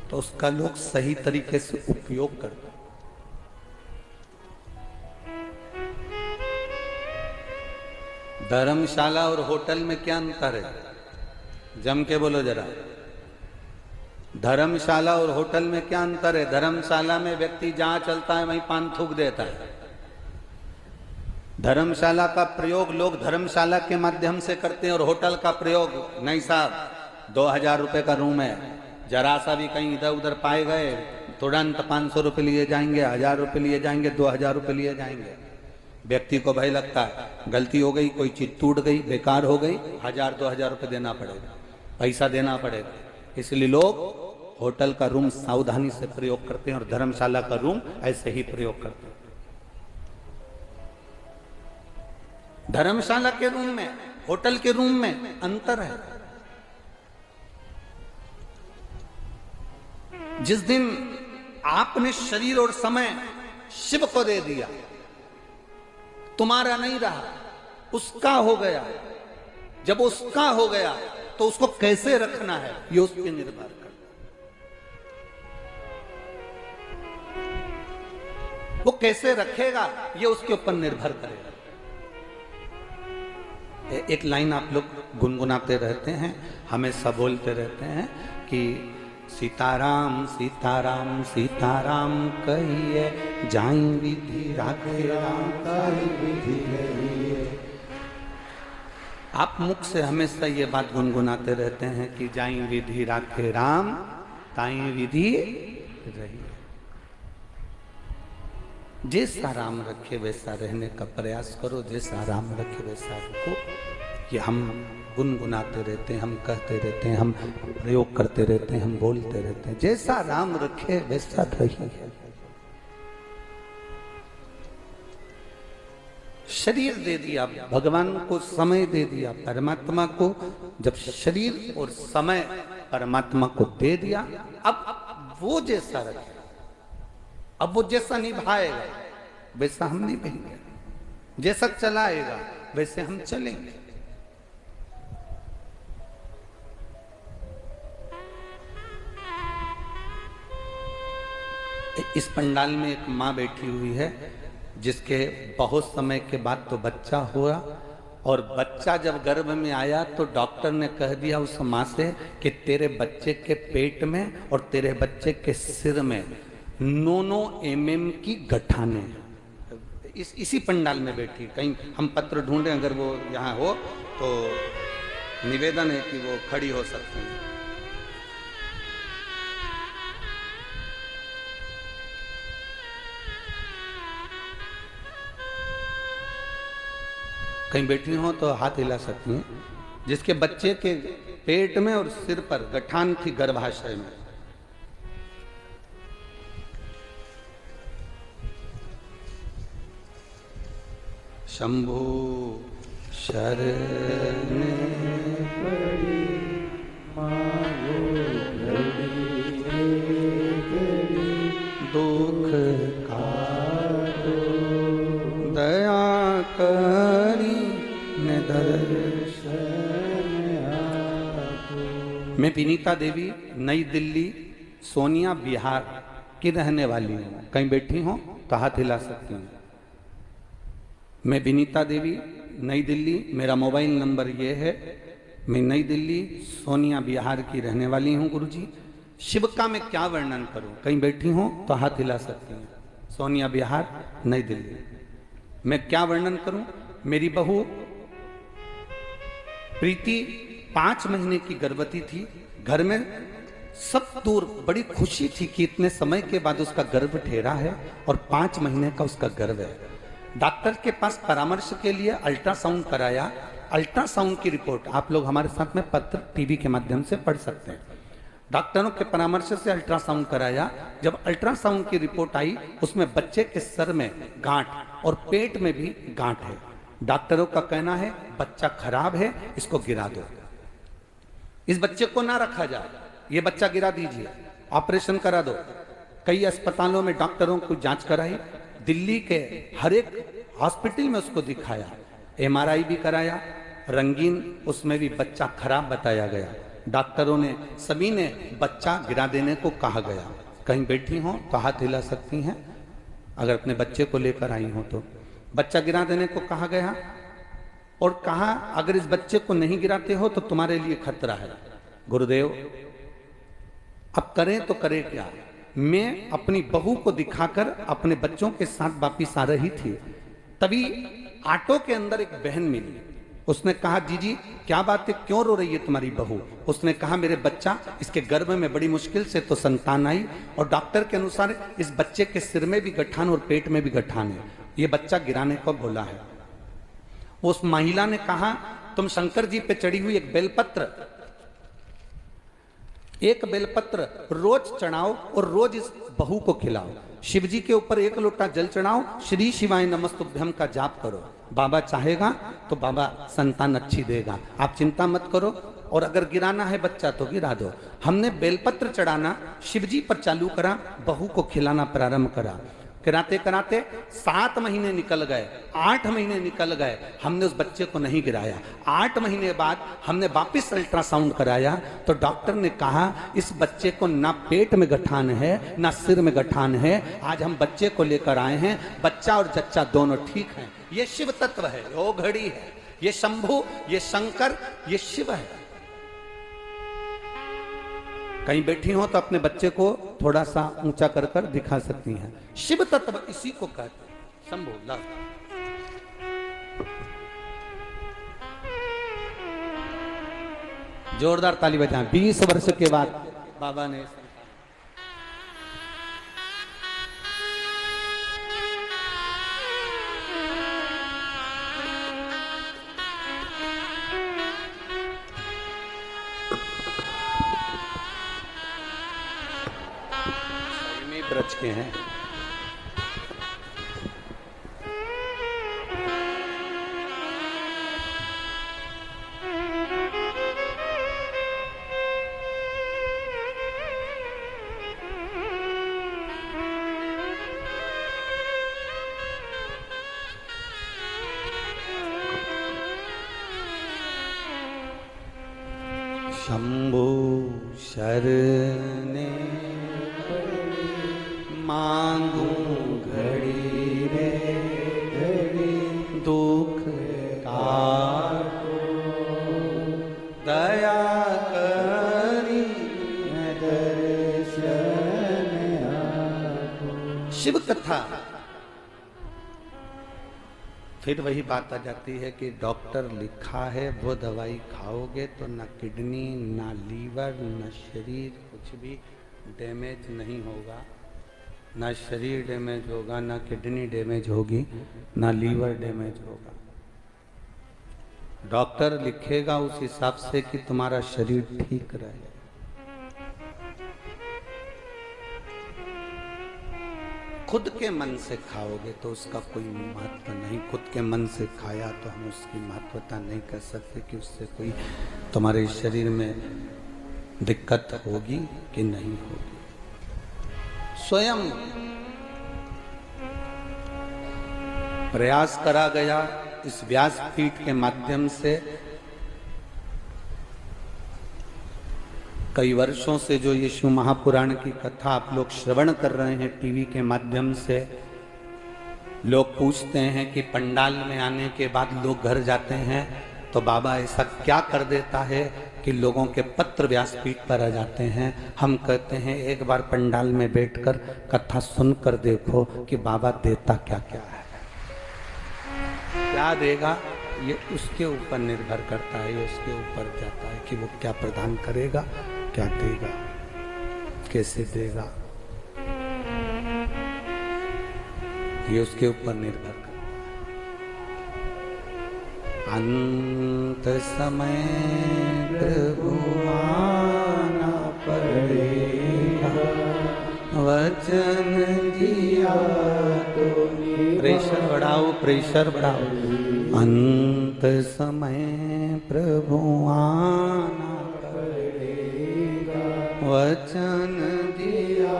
तो उसका लोग सही तरीके से उपयोग करते। धर्मशाला और होटल में क्या अंतर है? जम के बोलो जरा। धर्मशाला और होटल में क्या अंतर है? धर्मशाला में व्यक्ति जहां चलता है वहीं पान थूक देता है, धर्मशाला का प्रयोग लोग धर्मशाला के माध्यम से करते हैं और होटल का प्रयोग नहीं साहब। 2000 रुपये का रूम है, जरा सा भी कहीं इधर उधर पाए गए तुरंत 500 रुपये लिए जाएंगे, 1000 रुपये लिए जाएंगे, 2000 रुपये लिए जाएंगे। व्यक्ति को भय लगता है गलती हो गई, कोई चीज टूट गई, बेकार हो गई, 1000-2000 रुपये देना पड़ेगा, पैसा देना पड़ेगा। इसलिए लोग होटल का रूम सावधानी से प्रयोग करते हैं और धर्मशाला का रूम ऐसे ही प्रयोग करते हैं। धर्मशाला के रूम में होटल के रूम में अंतर है। जिस दिन आपने शरीर और समय शिव को दे दिया, तुम्हारा नहीं रहा, उसका हो गया। जब उसका हो गया तो उसको कैसे रखना है ये उस पर निर्भर करता। वो कैसे रखेगा ये उसके ऊपर निर्भर करेगा। एक लाइन आप लोग गुनगुनाते रहते हैं, हमेशा बोलते रहते हैं कि सीताराम सीताराम सीताराम कहिए, जाई विधि राखे राम ताई विधि रहिए। आप मुख से हमेशा ये बात गुनगुनाते रहते हैं कि जाई विधि राखे राम ताई विधि रहिए। जैसा राम रखे वैसा रहने का प्रयास करो, जैसा राम रखे वैसा रखो। ये हम गुनगुनाते रहते हैं, हम कहते रहते हैं, हम प्रयोग करते रहते हैं, हम बोलते रहते हैं, जैसा राम रखे वैसा रहिए। शरीर दे दिया भगवान को, समय दे दिया परमात्मा को। जब शरीर और समय परमात्मा को दे दिया, अब वो जैसा रखे, अब वो जैसा निभाएगा वैसा हम निभाएंगे, जैसा चलाएगा वैसे हम चलेंगे। इस पंडाल में एक माँ बैठी हुई है जिसके बहुत समय के बाद तो बच्चा हुआ, और बच्चा जब गर्भ में आया तो डॉक्टर ने कह दिया उस माँ से कि तेरे बच्चे के पेट में और तेरे बच्चे के सिर में 9 mm की गठाने। इसी पंडाल में बैठी, कहीं हम पत्र ढूंढे, अगर वो यहाँ हो तो निवेदन है कि वो खड़ी हो सकती है। कहीं बैठी हो तो हाथ हिला सकती हैं। जिसके बच्चे के पेट में और सिर पर गठान थी गर्भाशय में। शंभु शरण पड़ी मांगो दुख काटो, दया करी ने दर्शन आपो। मैं विनीता देवी नई दिल्ली सोनिया बिहार की रहने वाली हूँ। कहीं बैठी हूँ तो हाथ हिला सकती हूँ। मैं विनीता देवी नई दिल्ली, मेरा मोबाइल नंबर ये है। मैं नई दिल्ली सोनिया बिहार की रहने वाली हूँ। गुरुजी शिव का मैं क्या वर्णन करूँ? कहीं बैठी हूँ तो हाथ हिला सकती हूँ। सोनिया बिहार नई दिल्ली, मैं क्या वर्णन करूँ? मेरी बहू प्रीति 5 महीने की गर्भवती थी। घर में सब दूर बड़ी खुशी थी कि इतने समय के बाद उसका गर्भ ठहरा है और 5 महीने का उसका गर्भ है। डॉक्टर के पास परामर्श के लिए अल्ट्रासाउंड कराया। अल्ट्रासाउंड की रिपोर्ट आप लोग हमारे साथ में पत्र टीवी के माध्यम से पढ़ सकते हैं। डॉक्टरों के परामर्श से अल्ट्रासाउंड कराया। जब अल्ट्रासाउंड की रिपोर्ट आई उसमें बच्चे के सर में गांठ और पेट में भी गांठ है। डॉक्टरों का कहना है बच्चा खराब है, इसको गिरा दो, इस बच्चे को ना रखा जाए, ये बच्चा गिरा दीजिए, ऑपरेशन करा दो। कई अस्पतालों में डॉक्टरों को जांच कराई, दिल्ली के हर एक हॉस्पिटल में उसको दिखाया, MRI भी कराया, रंगीन, उसमें भी बच्चा खराब बताया गया। डॉक्टरों ने सभी ने बच्चा गिरा देने को कहा गया। कहीं बैठी हो तो हाथ हिला सकती हैं अगर अपने बच्चे को लेकर आई हो तो। बच्चा गिरा देने को कहा गया और कहा अगर इस बच्चे को नहीं गिराते हो तो तुम्हारे लिए खतरा है। गुरुदेव अब करें तो करें क्या? मैं अपनी बहू को दिखाकर अपने बच्चों के साथ वापिस आ रही थी, तभी ऑटो के अंदर एक बहन मिली। उसने कहा, जीजी क्या बात है, क्यों रो रही है तुम्हारी बहू? उसने कहा, मेरे बच्चा, इसके गर्भ में बड़ी मुश्किल से तो संतान आई और डॉक्टर के अनुसार इस बच्चे के सिर में भी गठान और पेट में भी गठान है, ये बच्चा गिराने को बोला है। उस महिला ने कहा, तुम शंकर जी पे चढ़ी हुई एक बेलपत्र रोज चढ़ाओ और रोज इस बहू को खिलाओ। शिव जी के ऊपर 1 लोटा जल चढ़ाओ, श्री शिवाय नमस्तुभ्यम का जाप करो। बाबा चाहेगा तो बाबा संतान अच्छी देगा, आप चिंता मत करो। और अगर गिराना है बच्चा तो गिरा दो। हमने बेलपत्र चढ़ाना शिव जी पर चालू करा, बहू को खिलाना प्रारंभ करा। कराते कराते 7 महीने निकल गए, 8 महीने निकल गए, हमने उस बच्चे को नहीं गिराया। 8 महीने बाद हमने वापिस अल्ट्रासाउंड कराया तो डॉक्टर ने कहा, इस बच्चे को ना पेट में गठान है ना सिर में गठान है। आज हम बच्चे को लेकर आए हैं, बच्चा और जच्चा दोनों ठीक हैं। ये शिव तत्व है, वो घड़ी है, ये शंभु, ये शंकर, ये शिव है। कहीं बैठी हो तो अपने बच्चे को थोड़ा सा ऊंचा कर कर दिखा सकती हैं। शिव तत्व इसी को कहते हैं, शंभु लव। जोरदार ताली बजाएं। 20 वर्ष के बाद बाबा ने ब्रज के हैं। शंभु शरणे मांगू घड़ी रे घड़ी, दुख काटो दया करी दर्शन आपो। शिव कथा। फिर वही बात आ जाती है कि डॉक्टर लिखा है वो दवाई खाओगे तो ना किडनी ना लीवर ना शरीर कुछ भी डैमेज नहीं होगा, ना शरीर डैमेज होगा, ना किडनी डैमेज होगी, ना लीवर डैमेज होगा। डॉक्टर लिखेगा उस हिसाब से कि तुम्हारा शरीर ठीक रहे। खुद के मन से खाओगे तो उसका कोई महत्व नहीं। खुद के मन से खाया तो हम उसकी महत्वता नहीं कर सकते कि उससे कोई तुम्हारे शरीर में दिक्कत होगी कि नहीं होगी। स्वयं प्रयास करा गया इस व्यासपीठ के माध्यम से। कई वर्षों से जो ये शिव महापुराण की कथा आप लोग श्रवण कर रहे हैं टीवी के माध्यम से, लोग पूछते हैं कि पंडाल में आने के बाद लोग घर जाते हैं तो बाबा ऐसा क्या कर देता है कि लोगों के पत्र व्यासपीठ पर आ जाते हैं। हम कहते हैं एक बार पंडाल में बैठकर कथा सुनकर देखो कि बाबा देता क्या क्या है। क्या देगा ये उसके ऊपर निर्भर करता है, ये उसके ऊपर जाता है कि वो क्या प्रदान करेगा, क्या देगा, कैसे देगा, ये उसके ऊपर निर्भर करता है। अंत समय प्रभु आना पड़ेगा, वचन दिया तो प्रेशर बढ़ाओ, प्रेशर बढ़ाओ। अंत समय प्रभु आना पड़ेगा, वचन दिया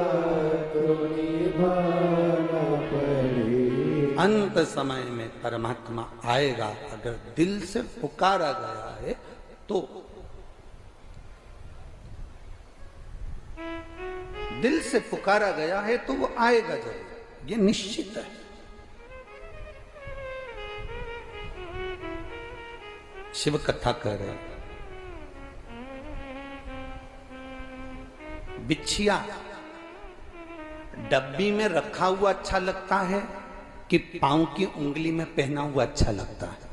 तो निभाना पड़ेगा। अंत समय में परमात्मा आएगा अगर दिल से पुकारा गया है तो। दिल से पुकारा गया है तो वो आएगा जरूर, ये निश्चित है। शिव कथा कह रहे हैं। बिछिया डब्बी में रखा हुआ अच्छा लगता है कि पांव की उंगली में पहना हुआ अच्छा लगता है।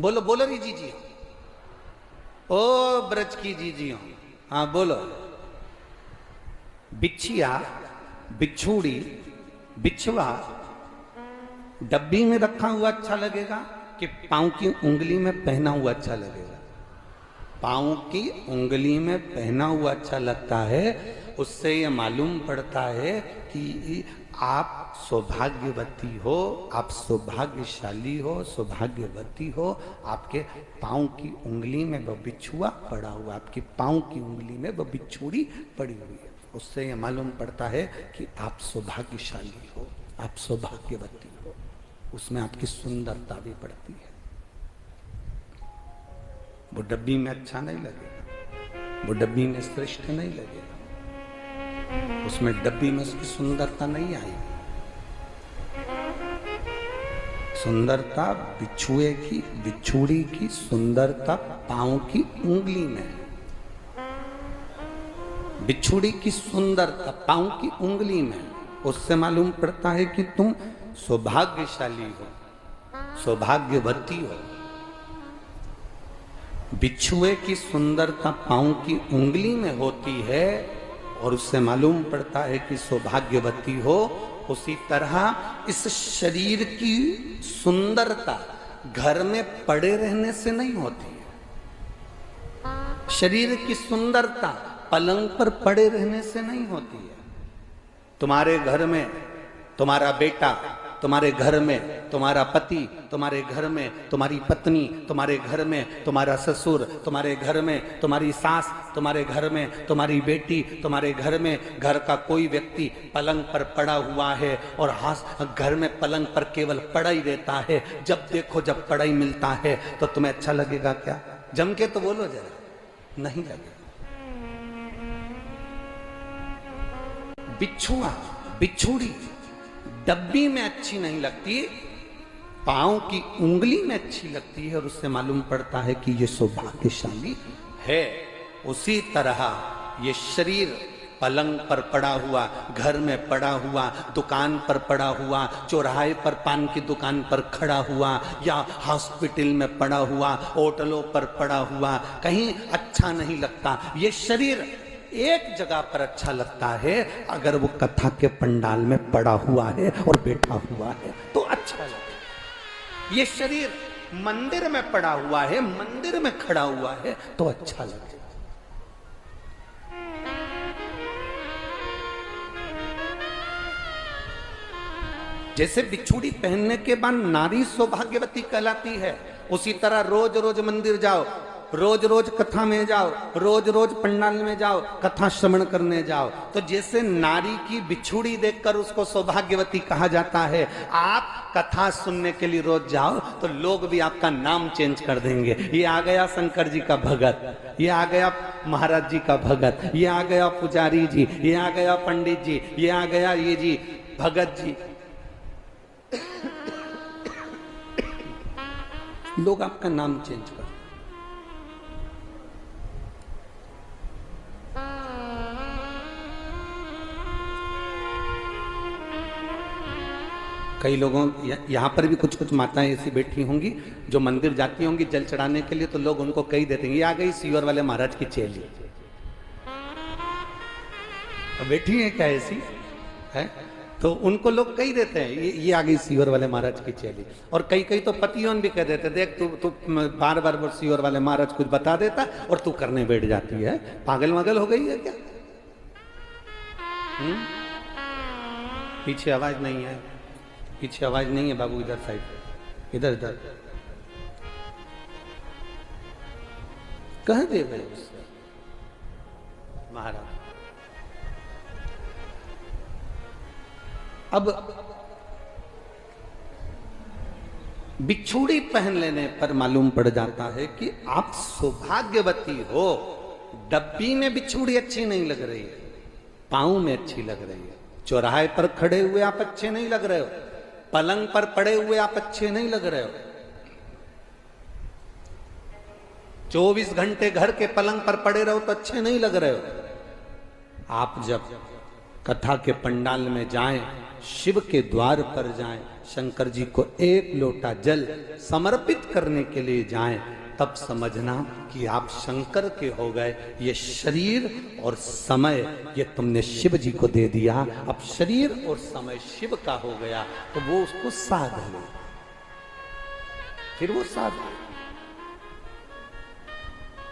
बोलो बोलो री जी जी, ओ ब्रज की जी जी, हाँ बोलो। बिछिया, बिछुड़ी, बिछवा डब्बी में रखा हुआ अच्छा लगेगा कि पांव की उंगली में पहना हुआ अच्छा लगेगा? पांव की उंगली में पहना हुआ अच्छा लगता है। उससे ये मालूम पड़ता है कि आप सौभाग्यवती हो, आप सौभाग्यशाली हो, सौभाग्यवती हो। आपके पांव की उंगली में वह बिछुआ पड़ा हुआ, आपकी पांव की उंगली में वह बिछुड़ी पड़ी हुई है। उससे ये मालूम पड़ता है कि आप सौभाग्यशाली हो, आप सौभाग्यवती हो। उसमें आपकी सुंदरता भी पड़ती है। वो डब्बी में अच्छा नहीं लगेगा, वो डब्बी में श्रेष्ठ नहीं लगेगा, उसमें डब्बी में उसकी सुंदरता नहीं आएगी। सुंदरता बिछुए की, बिछुड़ी की सुंदरता पांव की उंगली में है। बिछुड़ी की सुंदरता पांव की उंगली में, उससे मालूम पड़ता है कि तुम सौभाग्यशाली हो, सौभाग्यवती हो। बिछुए की सुंदरता पांव की उंगली में होती है और उससे मालूम पड़ता है कि सौभाग्यवती हो। उसी तरह इस शरीर की सुंदरता घर में पड़े रहने से नहीं होती है। शरीर की सुंदरता पलंग पर पड़े रहने से नहीं होती है। तुम्हारे घर में तुम्हारा बेटा, तुम्हारे घर में तुम्हारा पति, तुम्हारे घर में तुम्हारी पत्नी, तुम्हारे घर में तुम्हारा ससुर, तुम्हारे घर में तुम्हारी सास, तुम्हारे घर में तुम्हारी बेटी, तुम्हारे घर में घर का कोई व्यक्ति पलंग पर पड़ा हुआ है और घर में पलंग पर केवल पड़ा ही रहता है। जब देखो जब पड़ा ही मिलता है तो तुम्हें अच्छा लगेगा क्या? जम के तो बोलो जरा, नहीं लगेगा। बिछुआ, बिछुड़ी डब्बी में अच्छी नहीं लगती, पांव की उंगली में अच्छी लगती है और उससे मालूम पड़ता है कि ये सौभाग्यशाली है। उसी तरह ये शरीर पलंग पर पड़ा हुआ, घर में पड़ा हुआ, दुकान पर पड़ा हुआ, चौराहे पर पान की दुकान पर खड़ा हुआ, या हॉस्पिटल में पड़ा हुआ, होटलों पर पड़ा हुआ, कहीं अच्छा नहीं लगता। ये शरीर एक जगह पर अच्छा लगता है, अगर वो कथा के पंडाल में पड़ा हुआ है और बैठा हुआ है तो अच्छा लगता है। ये शरीर मंदिर में पड़ा हुआ है, मंदिर में खड़ा हुआ है तो अच्छा लगता है। जैसे बिछुड़ी पहनने के बाद नारी सौभाग्यवती कहलाती है, उसी तरह रोज रोज मंदिर जाओ, रोज रोज कथा में जाओ, रोज रोज पंडाल में जाओ, कथा श्रवण करने जाओ, तो जैसे नारी की बिछुड़ी देखकर उसको सौभाग्यवती कहा जाता है, आप कथा सुनने के लिए रोज जाओ तो लोग भी आपका नाम चेंज कर देंगे। ये आ गया शंकर जी का भगत, ये आ गया महाराज जी का भगत, ये आ गया पुजारी जी, ये आ गया पंडित जी, ये आ गया ये जी भगत जी। लोग आपका नाम चेंज कर। कई लोगों यहाँ पर भी कुछ कुछ माताएं ऐसी बैठी होंगी जो मंदिर जाती होंगी जल चढ़ाने के लिए, तो लोग उनको कही देते हैं, ये आ गई सीवर वाले महाराज की चेली। बैठी है क्या ऐसी है? तो उनको लोग कही देते हैं, ये आ गई सीवर वाले महाराज की चेली। और कई कई तो पतियों भी कह देते, देख तू बार बार सीवर वाले महाराज कुछ बता देता और तू करने बैठ जाती है। पागल मगल हो गई है क्या? पीछे आवाज नहीं है, पीछे आवाज नहीं है बाबू, इधर साइड, इधर इधर कह दे भाई उससे महाराज। अब बिछुड़ी पहन लेने पर मालूम पड़ जाता है कि आप सौभाग्यवती हो। डब्बी में बिछुड़ी अच्छी नहीं लग रही है, पांव में अच्छी लग रही है। चौराहे पर खड़े हुए आप अच्छे नहीं लग रहे हो, पलंग पर पड़े हुए आप अच्छे नहीं लग रहे हो, 24 घंटे घर के पलंग पर पड़े रहो तो अच्छे नहीं लग रहे हो। आप जब कथा के पंडाल में जाएं, शिव के द्वार पर जाएं, शंकर जी को एक लोटा जल समर्पित करने के लिए जाएं, तब समझना कि आप शंकर के हो गए। ये शरीर और समय ये तुमने शिव जी को दे दिया, अब शरीर और समय शिव का हो गया, तो वो उसको साध लो, फिर वो साध लो,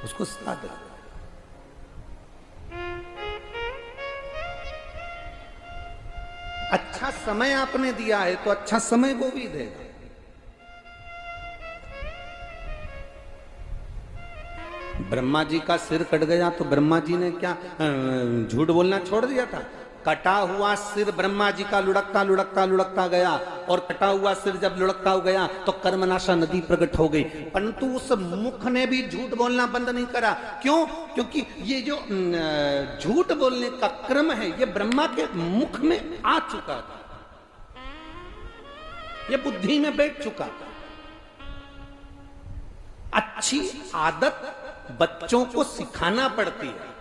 उसको साध लो। अच्छा समय आपने दिया है तो अच्छा समय वो भी देगा। ब्रह्मा जी का सिर कट गया तो ब्रह्मा जी ने क्या झूठ बोलना छोड़ दिया था? कटा हुआ सिर ब्रह्मा जी का लुढ़कता लुढ़कता लुढ़कता गया, और कटा हुआ सिर जब लुढ़कता गया तो कर्मनाशा नदी प्रकट हो गई, परंतु उस मुख ने भी झूठ बोलना बंद नहीं करा। क्यों? क्योंकि ये जो झूठ बोलने का क्रम है ये ब्रह्मा के मुख में आ चुका था, ये बुद्धि में बैठ चुका था। अच्छी आदत बच्चों को सिखाना पड़ती है,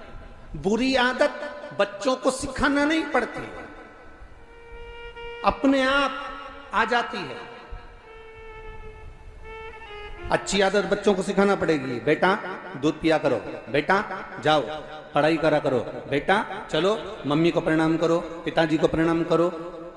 बुरी आदत बच्चों को सिखाना नहीं पड़ती, अपने आप आ जाती है। अच्छी आदत बच्चों को सिखाना पड़ेगी। बेटा दूध पिया करो, बेटा जाओ पढ़ाई करा करो, बेटा चलो मम्मी को प्रणाम करो, पिताजी को प्रणाम करो,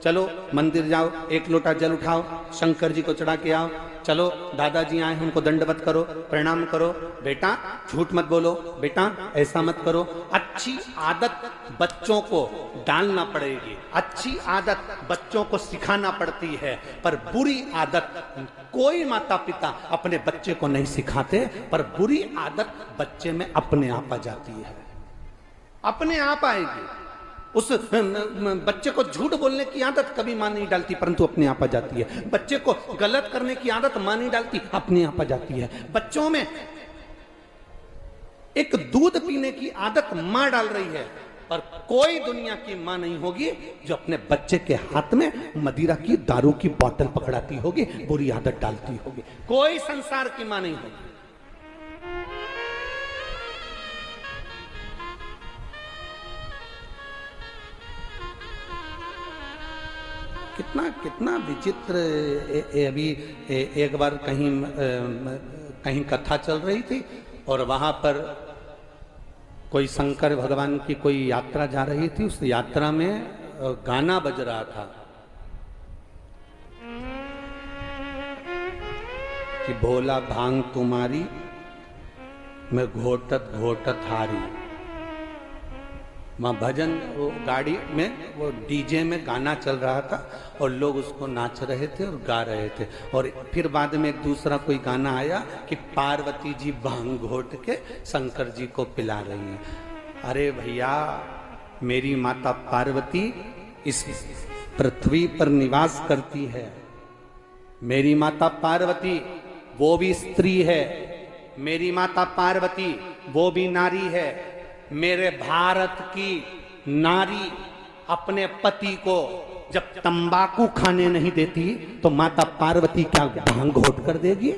चलो मंदिर जाओ, एक लोटा जल उठाओ, शंकर जी को चढ़ा के आओ, चलो दादाजी आए हैं उनको दंडवत करो, प्रणाम करो, बेटा झूठ मत बोलो, बेटा ऐसा मत करो। अच्छी आदत बच्चों को डालना पड़ेगी, अच्छी आदत बच्चों को सिखाना पड़ती है, पर बुरी आदत कोई माता पिता अपने बच्चे को नहीं सिखाते, पर बुरी आदत बच्चे में अपने आप आ जाती है, अपने आप आएगी। उस बच्चे को झूठ बोलने की आदत कभी मां नहीं डालती, परंतु अपने आप आ जाती है। बच्चे को गलत करने की आदत मां नहीं डालती, अपने आप आ जाती है। बच्चों में एक दूध पीने की आदत मां डाल रही है, पर कोई दुनिया की मां नहीं होगी जो अपने बच्चे के हाथ में मदिरा की दारू की बोतल पकड़ाती होगी, बुरी आदत डालती होगी। कोई संसार की मां नहीं होगी। कितना कितना विचित्र। अभी एक बार कहीं कथा चल रही थी और वहां पर कोई शंकर भगवान की कोई यात्रा जा रही थी, उस यात्रा में गाना बज रहा था कि भोला भांग तुम्हारी मैं घोटत घोटत हारी। वहाँ भजन वो गाड़ी में वो डीजे में गाना चल रहा था और लोग उसको नाच रहे थे और गा रहे थे। और फिर बाद में एक दूसरा कोई गाना आया कि पार्वती जी भांग घोट के शंकर जी को पिला रही हैं। अरे भैया, मेरी माता पार्वती इस पृथ्वी पर निवास करती है, मेरी माता पार्वती वो भी स्त्री है, मेरी माता पार्वती वो भी नारी है। मेरे भारत की नारी अपने पति को जब तंबाकू खाने नहीं देती तो माता पार्वती क्या भांग घोट कर देगी?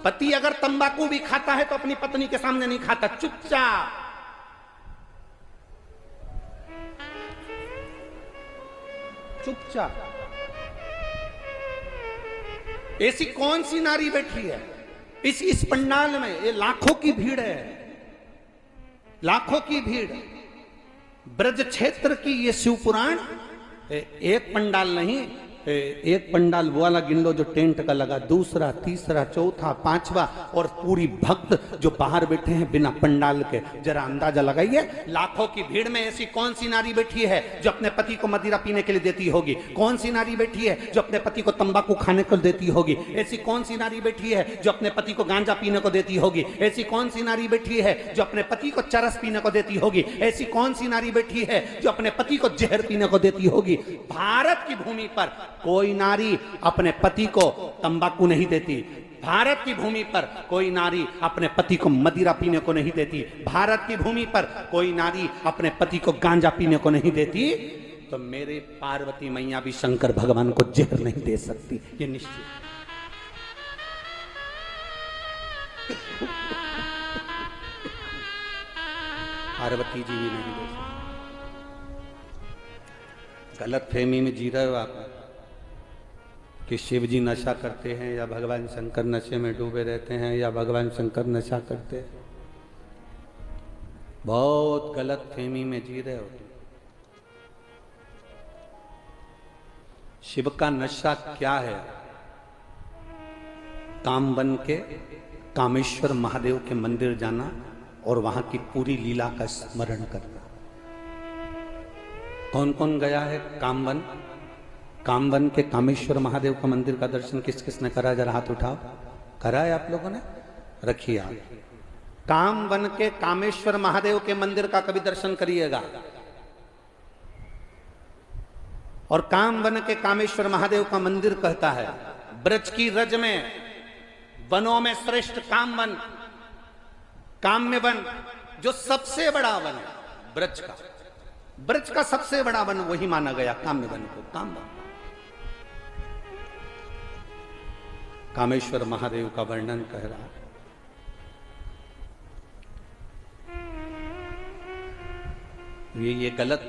पति अगर तंबाकू भी खाता है तो अपनी पत्नी के सामने नहीं खाता, चुपचाप। चुपचाप। ऐसी कौन सी नारी बैठी है इस पंडाल में? ये लाखों की भीड़ है, लाखों की भीड़। ब्रज क्षेत्र की ये शिव पुराण एक पंडाल नहीं, एक पंडाल वो वाला गिन लो जो टेंट का लगा, दूसरा, तीसरा, चौथा, पांचवा, और पूरी भक्त जो बाहर बैठे हैं बिना पंडाल के। जरा अंदाजा लगाइए, लाखों की भीड़ में ऐसी कौन सी नारी बैठी है जो अपने पति को मदिरा पीने के लिए देती होगी? कौन सी नारी बैठी है जो अपने पति को तंबाकू खाने को देती होगी? ऐसी कौन सी नारी बैठी है जो अपने पति को गांजा पीने को देती होगी? ऐसी कौन सी नारी बैठी है जो अपने पति को चरस पीने को देती होगी? ऐसी कौन सी नारी बैठी है जो अपने पति को जहर पीने को देती होगी? भारत की भूमि पर कोई नारी अपने पति को तंबाकू नहीं देती, भारत की भूमि पर कोई नारी अपने पति को मदिरा पीने को नहीं देती, भारत की भूमि पर कोई नारी अपने पति को गांजा पीने को नहीं देती, तो मेरे पार्वती मैया भी शंकर भगवान को जहर नहीं दे सकती, ये निश्चित। पार्वती जी भी नहीं दे सकती। गलत फहमी में जी रहे हो आप कि शिव जी नशा करते हैं या भगवान शंकर नशे में डूबे रहते हैं या भगवान शंकर नशा करते हैं। बहुत गलत फहमी में जी रहे हो। शिव का नशा क्या है? काम बन के कामेश्वर महादेव के मंदिर जाना और वहां की पूरी लीला का स्मरण करना। कौन कौन गया है कामवन? कामवन के कामेश्वर महादेव का मंदिर का दर्शन किस किस ने करा? जरा हाथ उठाओ। करा है आप लोगों ने? रखिए आप। कामवन के कामेश्वर महादेव के मंदिर का कभी दर्शन करिएगा। और कामवन के कामेश्वर महादेव का मंदिर कहता है ब्रज की रज में वनों में श्रेष्ठ कामवन, काम्य वन, जो सबसे बड़ा वन है ब्रज का। ब्रज का सबसे बड़ा वन वही माना गया काम्य वन को, कामवन। कामेश्वर महादेव का वर्णन कह रहा है। ये गलत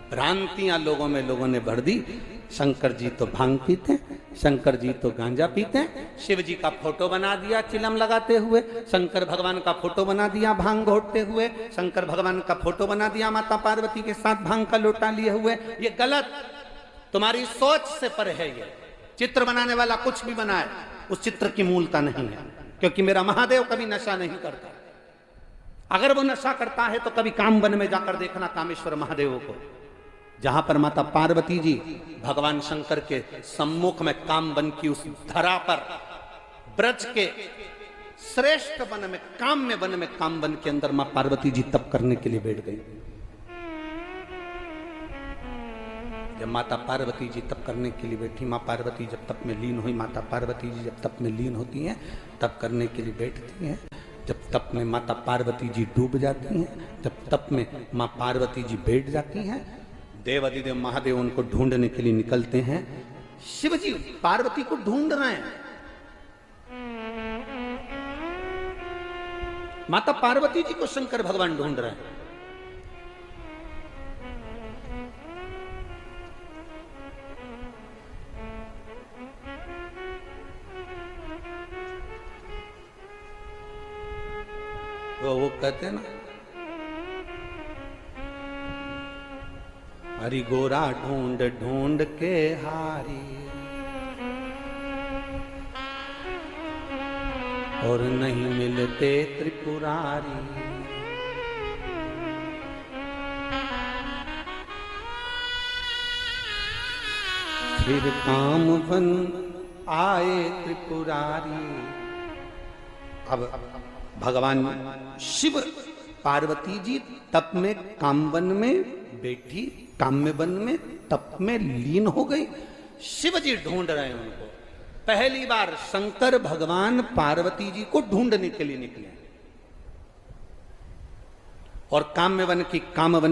भ्रांतियां लोगों ने भर दी। शंकर जी तो भांग पीते हैं, शंकर जी तो गांजा पीते हैं। शिव जी का फोटो बना दिया चिलम लगाते हुए, शंकर भगवान का फोटो बना दिया भांग घोटते हुए, शंकर भगवान का फोटो बना दिया माता पार्वती के साथ भांग का लोटा लिए हुए। ये गलत, तुम्हारी सोच से परे है। ये चित्र बनाने वाला कुछ भी बनाए, उस चित्र की मूलता नहीं है। क्योंकि मेरा महादेव कभी नशा नहीं करता। अगर वो नशा करता है तो कभी कामवन में जाकर देखना कामेश्वर महादेव को, जहां पर माता पार्वती जी भगवान शंकर के सम्मुख में कामवन की उस धरा पर ब्रज के श्रेष्ठ वन में, काम्य वन में, कामवन के अंदर मां पार्वती जी तप करने के लिए बैठ गई। जब माता पार्वती जी तप करने के लिए बैठी, मां पार्वती जब तप में लीन हुई, माता पार्वती जी जब तप में लीन होती हैं, तप करने के लिए बैठती हैं। जब तप में माता पार्वती जी डूब जाती हैं, जब तप में मां पार्वती जी बैठ जाती हैं, देव अधिदेव महादेव उनको ढूंढने के लिए निकलते हैं। शिव जी पार्वती को ढूंढ रहे हैं। माता पार्वती जी को शंकर भगवान ढूंढ रहे हैं। वो कहते हैं ना, हरि गोरा ढूंढ ढूंढ के हारी और नहीं मिलते त्रिपुरारी। फिर कामवन आए त्रिपुरारी। अब भगवान शिव पार्वती जी तप में कामवन में बैठी, काम्य वन में तप में लीन हो गई। शिव जी ढूंढ रहे हैं उनको। पहली बार शंकर भगवान पार्वती जी को ढूंढने के लिए निकले और काम्यवन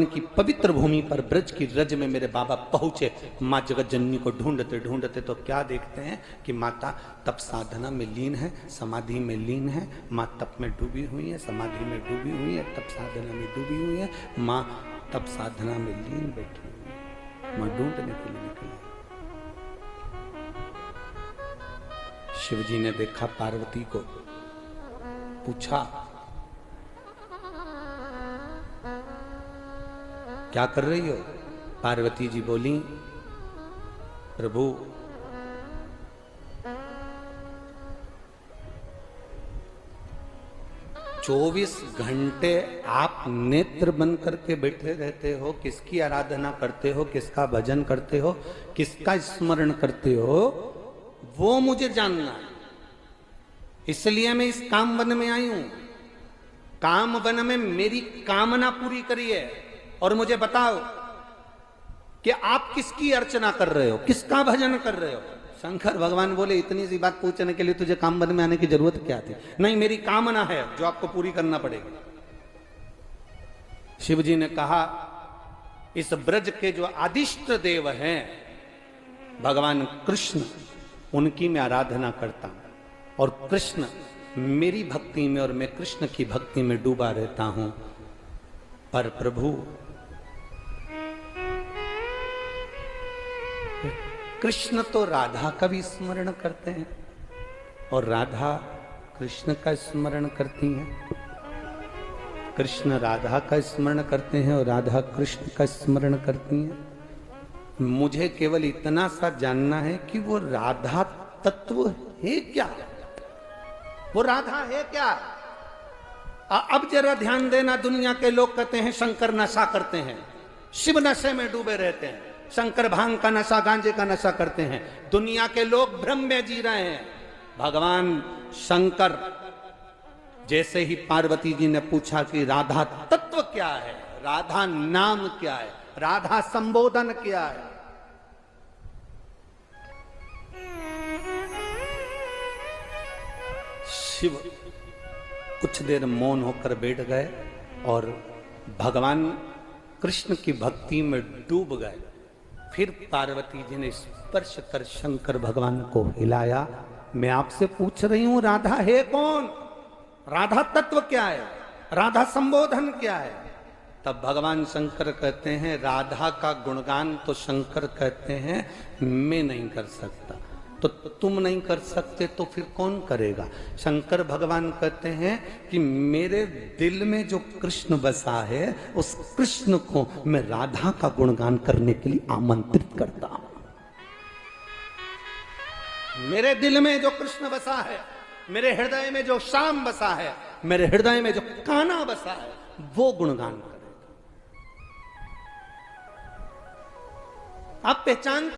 की पवित्र भूमि पर ब्रज की रज में मेरे बाबा पहुंचे। मां जगत जननी को ढूंढते ढूंढते तो क्या देखते हैं कि माता तप साधना में लीन है, समाधि में लीन है। मां तप में डूबी हुई है, समाधि में डूबी हुई है, तप साधना में डूबी हुई है। मां तप साधना में लीन बैठी हुई है। मां ढूंढने के लिए निकली। शिव जी ने देखा पार्वती को, पूछा क्या कर रही हो? पार्वती जी बोली, प्रभु चौबीस घंटे आप नेत्र बंद करके बैठे रहते हो, किसकी आराधना करते हो, किसका भजन करते हो, किसका स्मरण करते हो, वो मुझे जानना है। इसलिए मैं इस कामवन में आई हूं। कामवन में मेरी कामना पूरी करिए और मुझे बताओ कि आप किसकी अर्चना कर रहे हो, किसका भजन कर रहे हो। शंकर भगवान बोले, इतनी सी बात पूछने के लिए तुझे कामवन में आने की जरूरत क्या थी? नहीं, मेरी कामना है जो आपको पूरी करना पड़ेगी। शिव जी ने कहा, इस ब्रज के जो आदिष्ट देव हैं भगवान कृष्ण, उनकी मैं आराधना करता हूं और कृष्ण मेरी भक्ति में और मैं कृष्ण की भक्ति में डूबा रहता हूं। पर प्रभु कृष्ण तो राधा का भी स्मरण करते हैं और राधा कृष्ण का स्मरण करती हैं। कृष्ण राधा का स्मरण करते हैं और राधा कृष्ण का स्मरण करती हैं। मुझे केवल इतना सा जानना है कि वो राधा तत्व है क्या, वो राधा है क्या। अब जरा ध्यान देना, दुनिया के लोग कहते हैं शंकर नशा करते हैं, शिव नशे में डूबे रहते हैं, शंकर भांग का नशा गांजे का नशा करते हैं। दुनिया के लोग भ्रम में जी रहे हैं। भगवान शंकर जैसे ही पार्वती जी ने पूछा कि राधा तत्व क्या है, राधा नाम क्या है, राधा संबोधन क्या है, शिव कुछ देर मौन होकर बैठ गए और भगवान कृष्ण की भक्ति में डूब गए। फिर पार्वती जी ने स्पर्श कर शंकर भगवान को हिलाया। मैं आपसे पूछ रही हूं राधा है कौन, राधा तत्व क्या है, राधा संबोधन क्या है। तब भगवान शंकर कहते हैं राधा का गुणगान तो शंकर कहते हैं मैं नहीं कर सकता। तो तुम नहीं कर सकते तो फिर कौन करेगा। शंकर भगवान कहते हैं कि मेरे दिल में जो कृष्ण बसा है उस कृष्ण को मैं राधा का गुणगान करने के लिए आमंत्रित करता हूं। मेरे दिल में जो कृष्ण बसा है, मेरे हृदय में जो श्याम बसा है, मेरे हृदय में जो कान्हा बसा है, वो गुणगान करेगा। आप पहचान